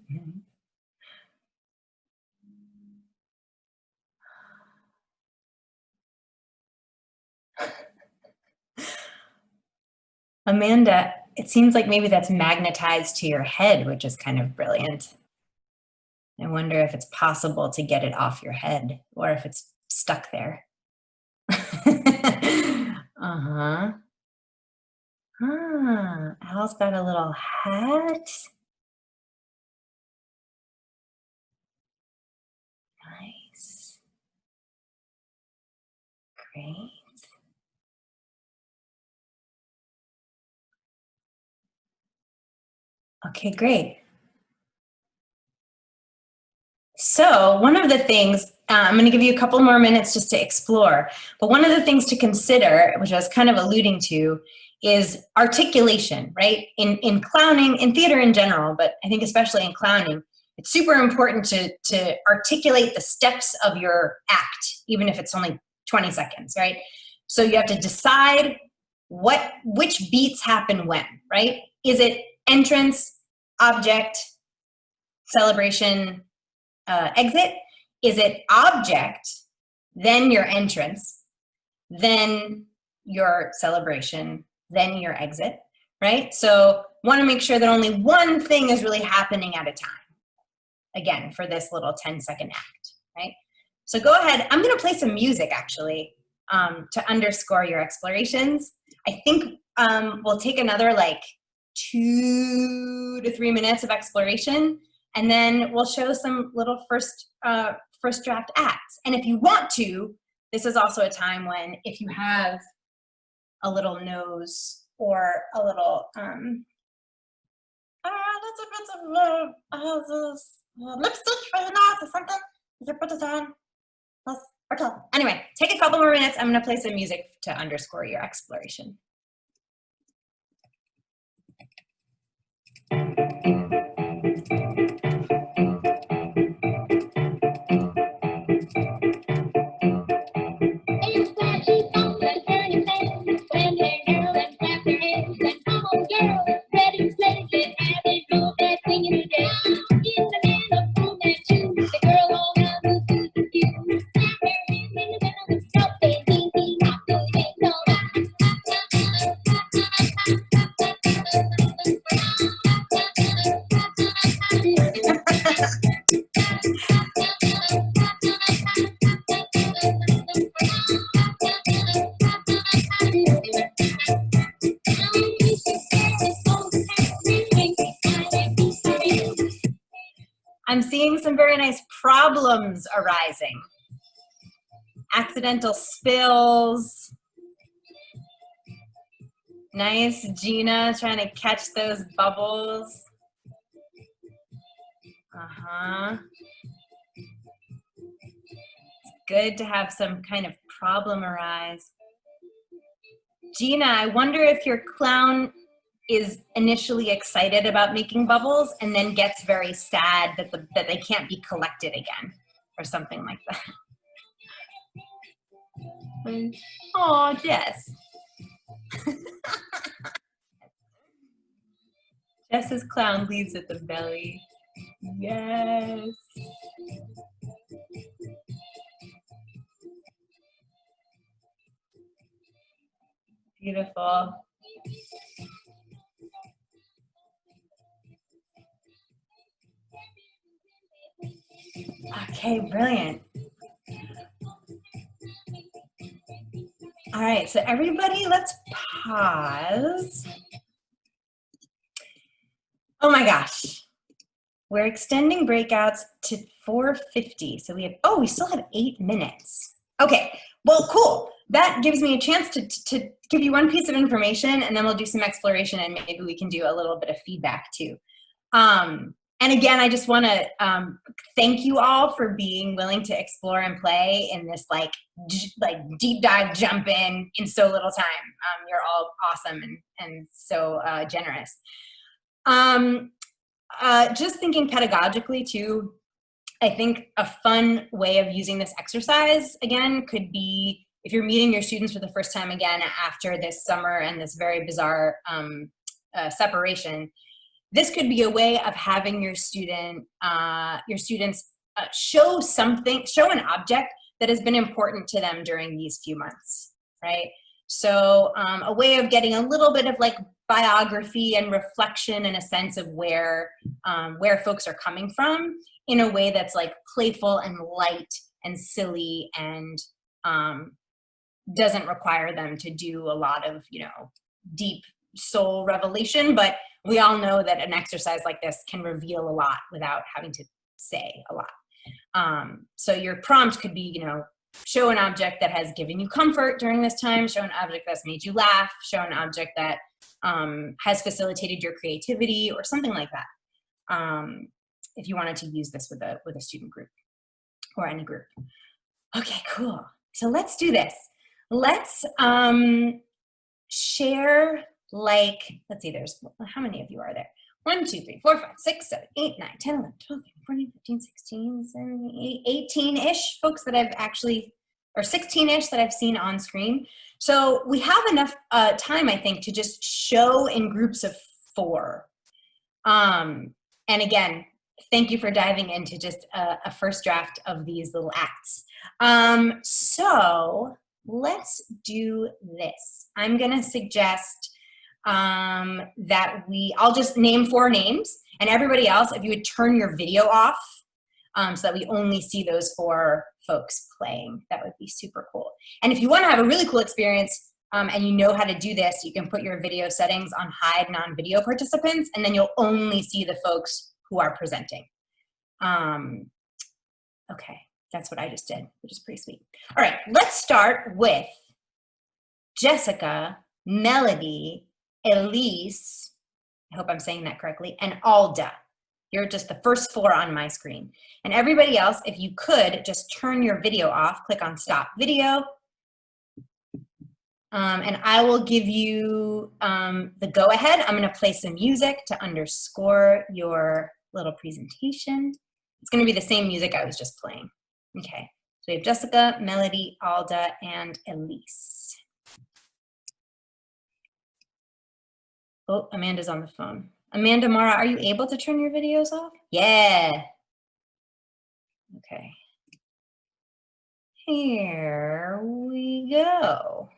Amanda, it seems like maybe that's magnetized to your head, which is kind of brilliant. I wonder if it's possible to get it off your head or if it's stuck there. Al's got a little hat. Nice. Great. Okay, great. So one of the things, I'm going to give you a couple more minutes just to explore, but one of the things to consider, which I was kind of alluding to, is articulation, right? In clowning, in theater in general, but I think especially in clowning, it's super important to articulate the steps of your act, even if it's only 20 seconds, right? So you have to decide which beats happen when, right? Is it entrance, object, celebration, exit? Is it object, then your entrance, then your celebration, then your exit, right? So want to make sure that only one thing is really happening at a time. Again, for this little 10-second act, right? So go ahead. I'm going to play some music actually to underscore your explorations. I think we'll take another like 2 to 3 minutes of exploration, and then we'll show some little first draft acts. And if you want to, this is also a time when if you have a little nose or a little let's put some lipstick for the nose or something. You can put it on. Okay. Anyway, take a couple more minutes. I'm going to play some music to underscore your exploration. I'm seeing some very nice problems arising. Accidental spills. Nice, Gina trying to catch those bubbles. It's good to have some kind of problem arise. Gina, I wonder if your clown is initially excited about making bubbles and then gets very sad that they can't be collected again or something like that. Oh, Jess. Jess's clown leads with the belly. Yes. Beautiful. Okay, brilliant. All right, so everybody, let's pause. Oh my gosh. we're extending breakouts to 4:50. So we have, oh, we still have 8 minutes. Okay, well, cool. That gives me a chance to give you one piece of information, and then we'll do some exploration, and maybe we can do a little bit of feedback too. And again, I just want to thank you all for being willing to explore and play in this like deep dive jump in so little time. You're all awesome and so generous. Just thinking pedagogically too, I think a fun way of using this exercise again could be if you're meeting your students for the first time again after this summer and this very bizarre separation. This could be a way of having your students show an object that has been important to them during these few months, right? So a way of getting a little bit of like biography and reflection and a sense of where folks are coming from in a way that's like playful and light and silly and doesn't require them to do a lot of, deep soul revelation, but we all know that an exercise like this can reveal a lot without having to say a lot. So your prompt could be, show an object that has given you comfort during this time, show an object that's made you laugh, show an object that has facilitated your creativity or something like that. If you wanted to use this with a student group or any group. Okay, cool. So let's do this. Let's share let's see, there's, how many of you are there? 1, 2, 3, 4, 5, 6, 7, 8, 9, 10, 11, 12, 13, 14, 15, 16, 17, 18-ish folks that I've actually, or 16-ish that I've seen on screen. So we have enough time, I think, to just show in groups of 4. And again, thank you for diving into just a first draft of these little acts. So let's do this. I'm gonna suggest that I'll just name 4 names, and everybody else, if you would turn your video off so that we only see those 4 folks playing, that would be super cool. And if you want to have a really cool experience and you know how to do this, you can put your video settings on hide non-video participants, and then you'll only see the folks who are presenting. Okay, that's what I just did, which is pretty sweet. All right, let's start with Jessica, Melody, Elise, I hope I'm saying that correctly, and Alda. You're just the first 4 on my screen. And everybody else, if you could, just turn your video off, click on stop video. And I will give you the go ahead. I'm gonna play some music to underscore your little presentation. It's gonna be the same music I was just playing. Okay, so we have Jessica, Melody, Alda, and Elise. Oh, Amanda's on the phone. Amanda, Mara, are you able to turn your videos off? Yeah. Okay. Here we go.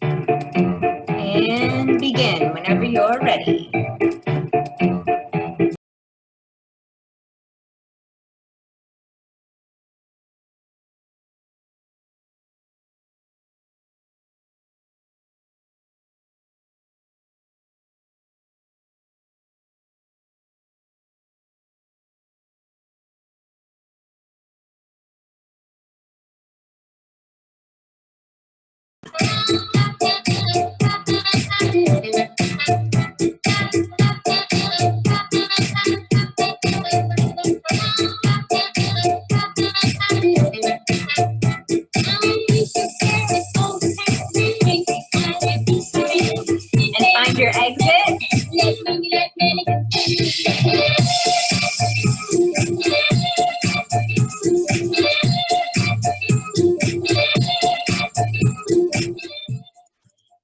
And begin whenever you're ready. Your exit.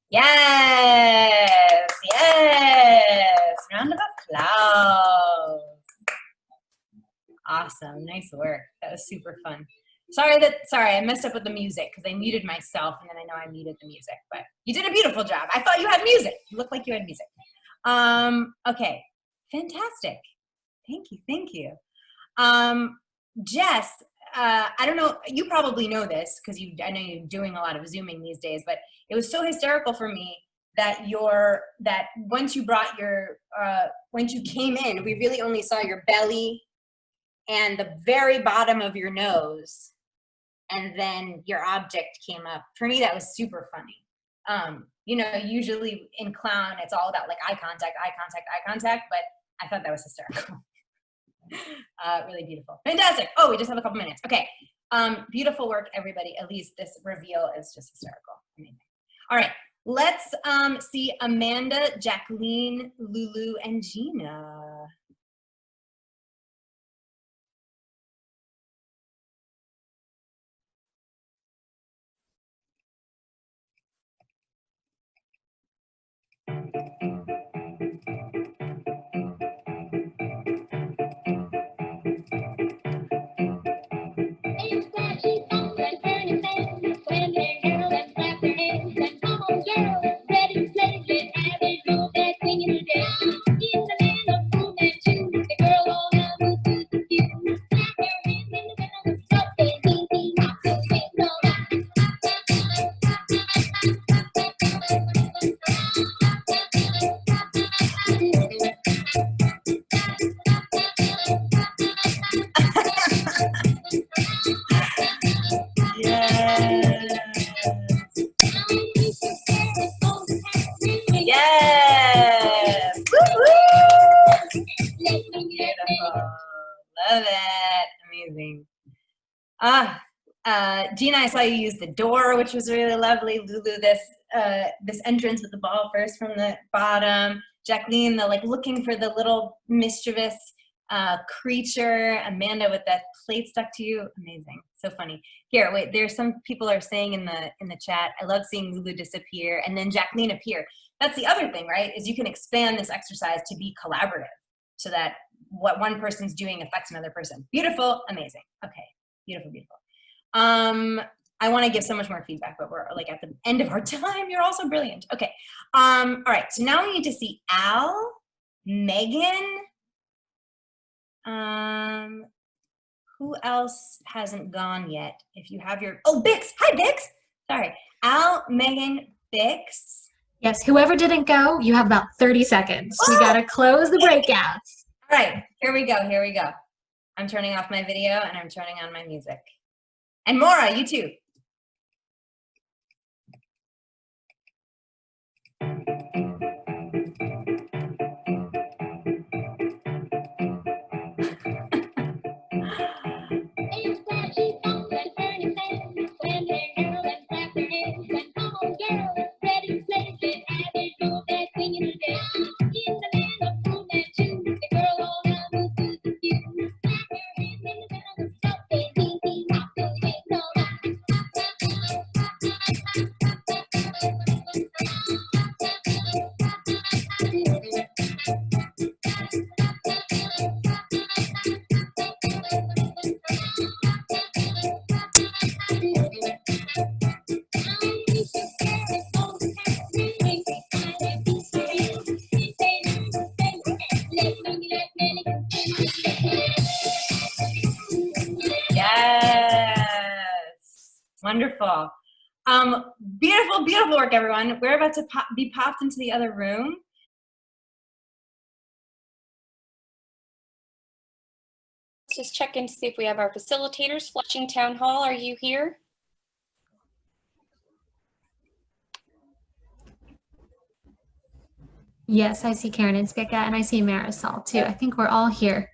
Yes, yes. Round of applause. Awesome, nice work. That was super fun. Sorry, I messed up with the music because I muted myself and then I know I muted the music, but you did a beautiful job. I thought you had music. You looked like you had music. Okay, fantastic. Thank you, thank you. Jess, I don't know, you probably know this because I know you're doing a lot of Zooming these days, but it was so hysterical for me that once you brought your, once you came in, we really only saw your belly and the very bottom of your nose, and then your object came up. For me, that was super funny. You know, usually in clown, it's all about like eye contact, eye contact, eye contact, but I thought that was hysterical. Really beautiful. Fantastic. Oh, we just have a couple minutes. Okay. Beautiful work, everybody. At least this reveal is just hysterical. Amazing. All right. Let's see Amanda, Jacqueline, Lulu, and Gina. Yes! Woo-hoo! Beautiful. Love it. Amazing. Gina, I saw you use the door, which was really lovely. Lulu, this entrance with the ball first from the bottom. Jacqueline, the like looking for the little mischievous creature. Amanda with that plate stuck to you. Amazing. So funny. Here, wait, there's some people are saying in the chat, I love seeing Lulu disappear and then Jacqueline appear. That's the other thing, right? Is you can expand this exercise to be collaborative so that what one person's doing affects another person. Beautiful, amazing. Okay, beautiful, beautiful. I want to give so much more feedback, but we're like at the end of our time. You're also brilliant. Okay. All right. So now we need to see Al, Megan. Who else hasn't gone yet? If you have your, oh, Bix. Hi, Bix. Sorry. Al, Megan, Bix. Yes, whoever didn't go, you have about 30 seconds. We got to close the breakouts. All right. Here we go. Here we go. I'm turning off my video and I'm turning on my music. And Maura, you too. Wonderful. Beautiful, beautiful work, everyone. We're about to be popped into the other room. Let's just check in to see if we have our facilitators. Flushing Town Hall, are you here? Yes, I see Karen and Spica, and I see Marisol too. I think we're all here.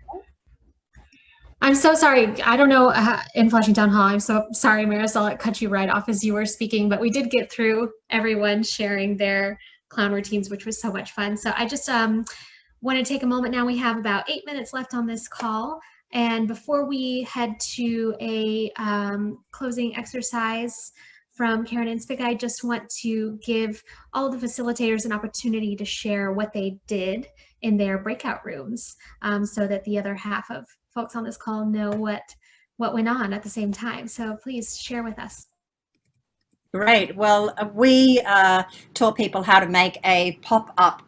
I'm so sorry. I don't know in Flushing Town Hall. I'm so sorry, Marisol. It cut you right off as you were speaking, but we did get through everyone sharing their clown routines, which was so much fun. So I just want to take a moment now. We have about 8 minutes left on this call. And before we head to a closing exercise from Karen and Spica, I just want to give all the facilitators an opportunity to share what they did in their breakout rooms so that the other half of folks on this call know what went on at the same time. So please share with us. Great. Well, we taught people how to make a pop-up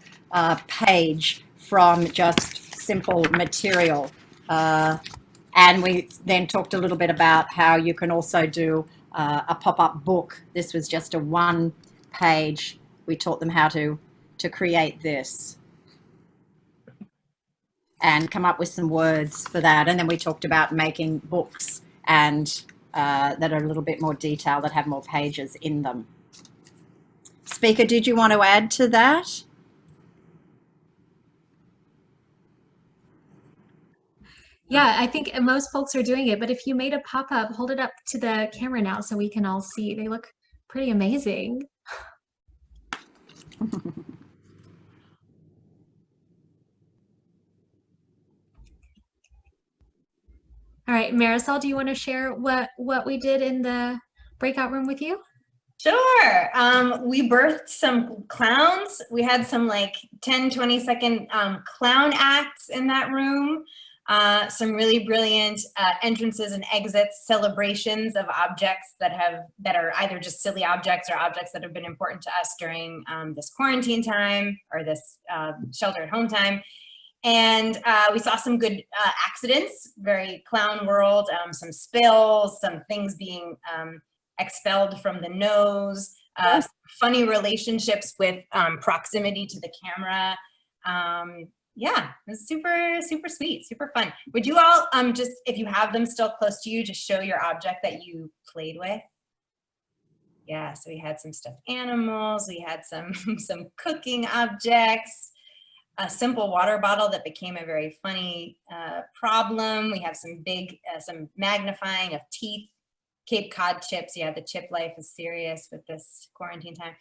page from just simple material. And we then talked a little bit about how you can also do a pop-up book. This was just a one-page we taught them how to create this and come up with some words for that. And then we talked about making books and that are a little bit more detailed, that have more pages in them. Spica, did you want to add to that? Yeah, I think most folks are doing it, but if you made a pop-up, hold it up to the camera now so we can all see. They look pretty amazing. All right, Marisol, do you want to share what we did in the breakout room with you? Sure. We birthed some clowns. We had some like 10, 20-second clown acts in that room. Some really brilliant entrances and exits, celebrations of objects that are either just silly objects or objects that have been important to us during this quarantine time or this shelter at home time. And we saw some good accidents, very clown world, some spills, some things being expelled from the nose, funny relationships with proximity to the camera. Yeah, it was super, super sweet, super fun. Would you all just, if you have them still close to you, just show your object that you played with? Yeah, so we had some stuffed animals, we had some cooking objects, a simple water bottle that became a very funny problem. We have some big, some magnifying of teeth, Cape Cod chips. Yeah, the chip life is serious with this quarantine time.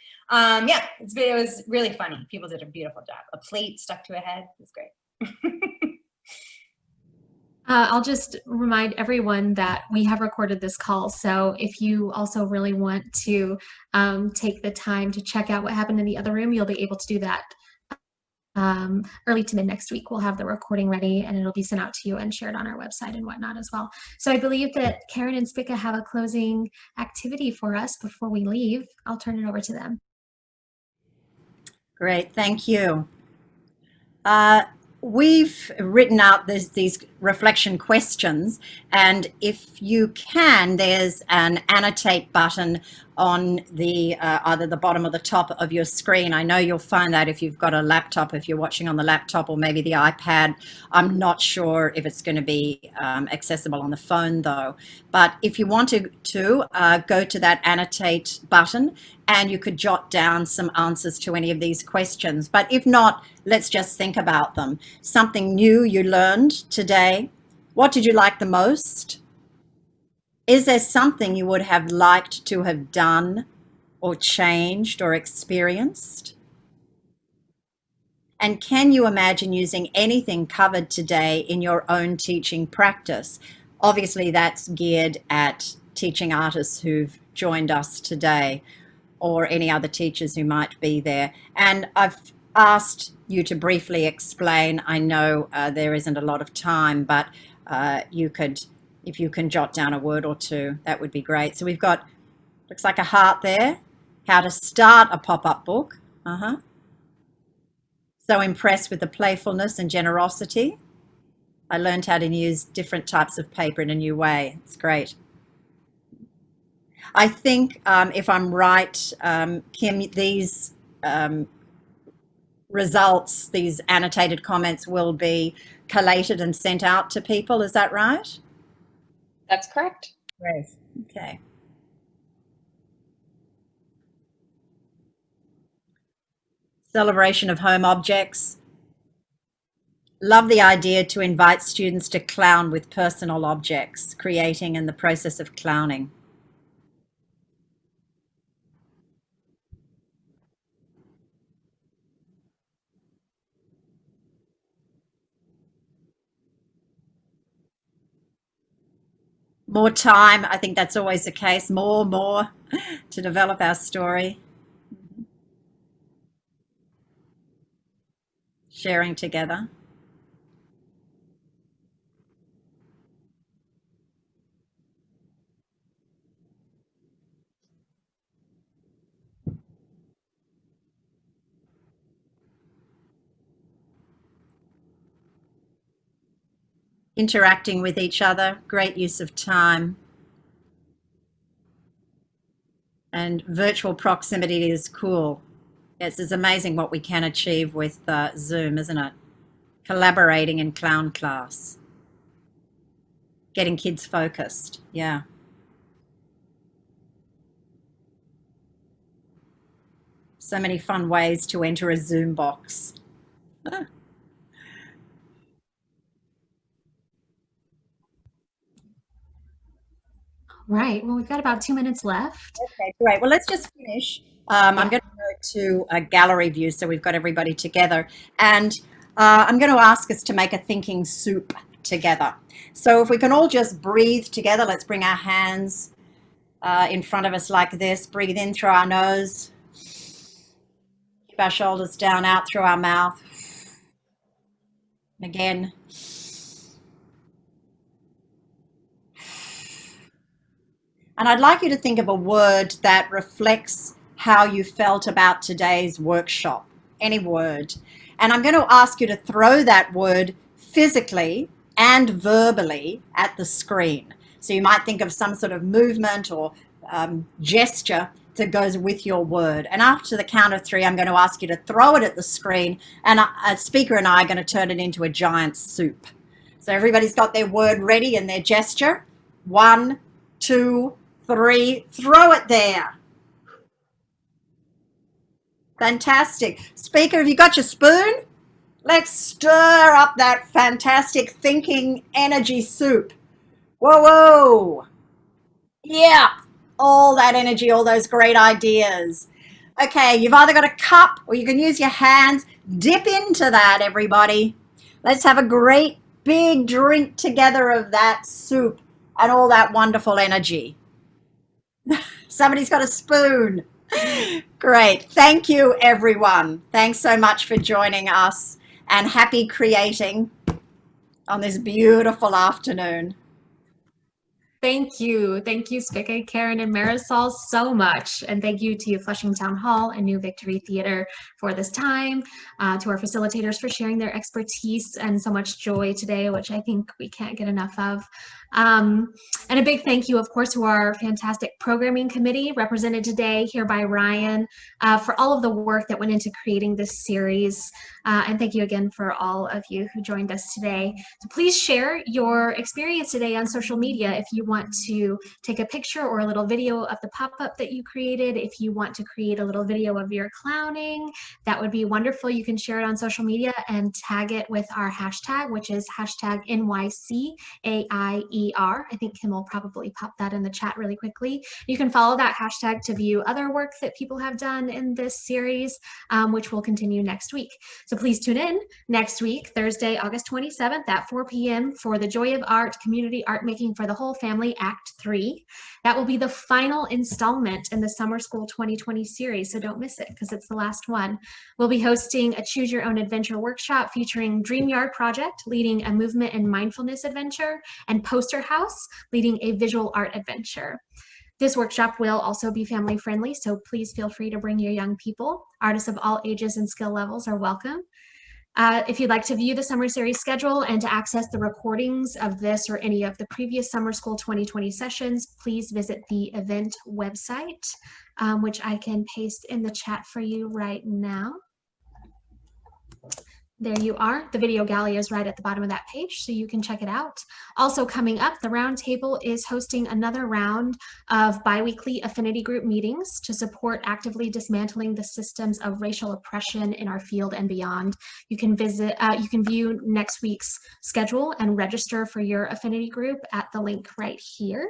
Yeah, it was really funny. People did a beautiful job. A plate stuck to a head. It was great. I'll just remind everyone that we have recorded this call. So if you also really want to take the time to check out what happened in the other room, you'll be able to do that early to mid next week. We'll have the recording ready and it'll be sent out to you and shared on our website and whatnot as well. So I believe that Karen and Spica have a closing activity for us before we leave. I'll turn it over to them. Great, thank you. We've written out these reflection questions, and if you can, there's an annotate button on the either the bottom or the top of your screen. I know you'll find that if you've got a laptop, if you're watching on the laptop or maybe the iPad. I'm not sure if it's going to be accessible on the phone though. But if you want to go to that annotate button and you could jot down some answers to any of these questions. But if not, let's just think about them. Something new you learned today. What did you like the most? Is there something you would have liked to have done or changed or experienced? And can you imagine using anything covered today in your own teaching practice? Obviously, that's geared at teaching artists who've joined us today or any other teachers who might be there. And I've asked you to briefly explain. I know there isn't a lot of time, but you could, if you can jot down a word or two, that would be great. So we've got, looks like a heart there, how to start a pop-up book. So impressed with the playfulness and generosity. I learned how to use different types of paper in a new way. It's great. I think, if I'm right, Kim, these results, these annotated comments will be collated and sent out to people. Is that right? That's correct. Great. Okay. Celebration of home objects. Love the idea to invite students to clown with personal objects, creating in the process of clowning. More time, I think that's always the case, more to develop our story. Sharing together. Interacting with each other, great use of time. And virtual proximity is cool. It's amazing what we can achieve with Zoom, isn't it? Collaborating in clown class. Getting kids focused, yeah. So many fun ways to enter a Zoom box. Right. Well, we've got about 2 minutes left. Okay, great. Well, let's just finish. I'm going to go to a gallery view so we've got everybody together. And I'm going to ask us to make a thinking soup together. So if we can all just breathe together, let's bring our hands in front of us like this. Breathe in through our nose. Keep our shoulders down, out through our mouth. Again. And I'd like you to think of a word that reflects how you felt about today's workshop, any word. And I'm going to ask you to throw that word physically and verbally at the screen. So you might think of some sort of movement or gesture that goes with your word. And after the count of 3, I'm going to ask you to throw it at the screen, and a speaker and I are going to turn it into a giant soup. So everybody's got their word ready and their gesture. 1, 2, 3, throw it there. Fantastic. Speaker, have you got your spoon? Let's stir up that fantastic thinking energy soup. Whoa, whoa. Yeah, all that energy, all those great ideas. Okay, you've either got a cup or you can use your hands. Dip into that, everybody. Let's have a great big drink together of that soup and all that wonderful energy. Somebody's got a spoon. Great. Thank you, everyone. Thanks so much for joining us, and happy creating on this beautiful afternoon. Thank you. Thank you, Spica, Karen, and Marisol so much. And thank you to Flushing Town Hall and New Victory Theater for this time, to our facilitators for sharing their expertise and so much joy today, which I think we can't get enough of. And a big thank you, of course, to our fantastic programming committee represented today here by Ryan for all of the work that went into creating this series. And thank you again for all of you who joined us today. So please share your experience today on social media if you want to take a picture or a little video of the pop-up that you created. If you want to create a little video of your clowning, that would be wonderful. You can share it on social media and tag it with our hashtag, which is hashtag NYCAIER. I think Kim will probably pop that in the chat really quickly. You can follow that hashtag to view other work that people have done in this series, which will continue next week. So please tune in next week, Thursday, August 27th at 4 p.m. for The Joy of Art, Community Art Making for the Whole Family, Act 3. That will be the final installment in the Summer School 2020 series, so don't miss it because it's the last one. We'll be hosting a Choose Your Own Adventure workshop featuring DreamYard Project, leading a movement and mindfulness adventure, and Poster House, leading a visual art adventure. This workshop will also be family friendly, so please feel free to bring your young people. Artists of all ages and skill levels are welcome. If you'd like to view the summer series schedule and to access the recordings of this or any of the previous Summer School 2020 sessions, please visit the event website, which I can paste in the chat for you right now. There you are. The video gallery is right at the bottom of that page, so you can check it out. Also coming up, the Roundtable is hosting another round of biweekly affinity group meetings to support actively dismantling the systems of racial oppression in our field and beyond. You can view next week's schedule and register for your affinity group at the link right here.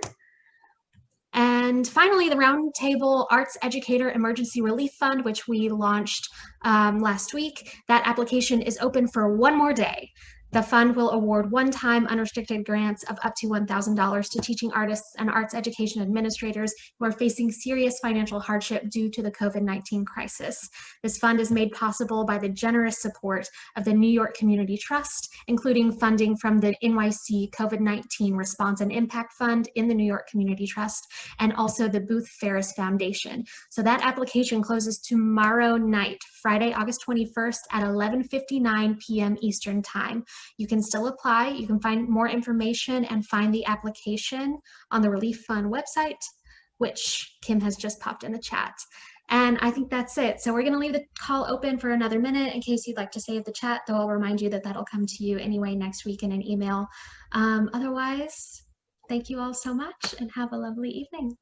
And finally, the Roundtable Arts Educator Emergency Relief Fund, which we launched last week. That application is open for one more day. The fund will award one-time unrestricted grants of up to $1,000 to teaching artists and arts education administrators who are facing serious financial hardship due to the COVID-19 crisis. This fund is made possible by the generous support of the New York Community Trust, including funding from the NYC COVID-19 Response and Impact Fund in the New York Community Trust, and also the Booth Ferris Foundation. So that application closes tomorrow night, Friday, August 21st at 11:59 p.m. Eastern Time. You can still apply. You can find more information and find the application on the Relief Fund website, which Kim has just popped in the chat. And I think that's it. So we're going to leave the call open for another minute in case you'd like to save the chat, though I'll remind you that that'll come to you anyway next week in an email. Otherwise, thank you all so much and have a lovely evening.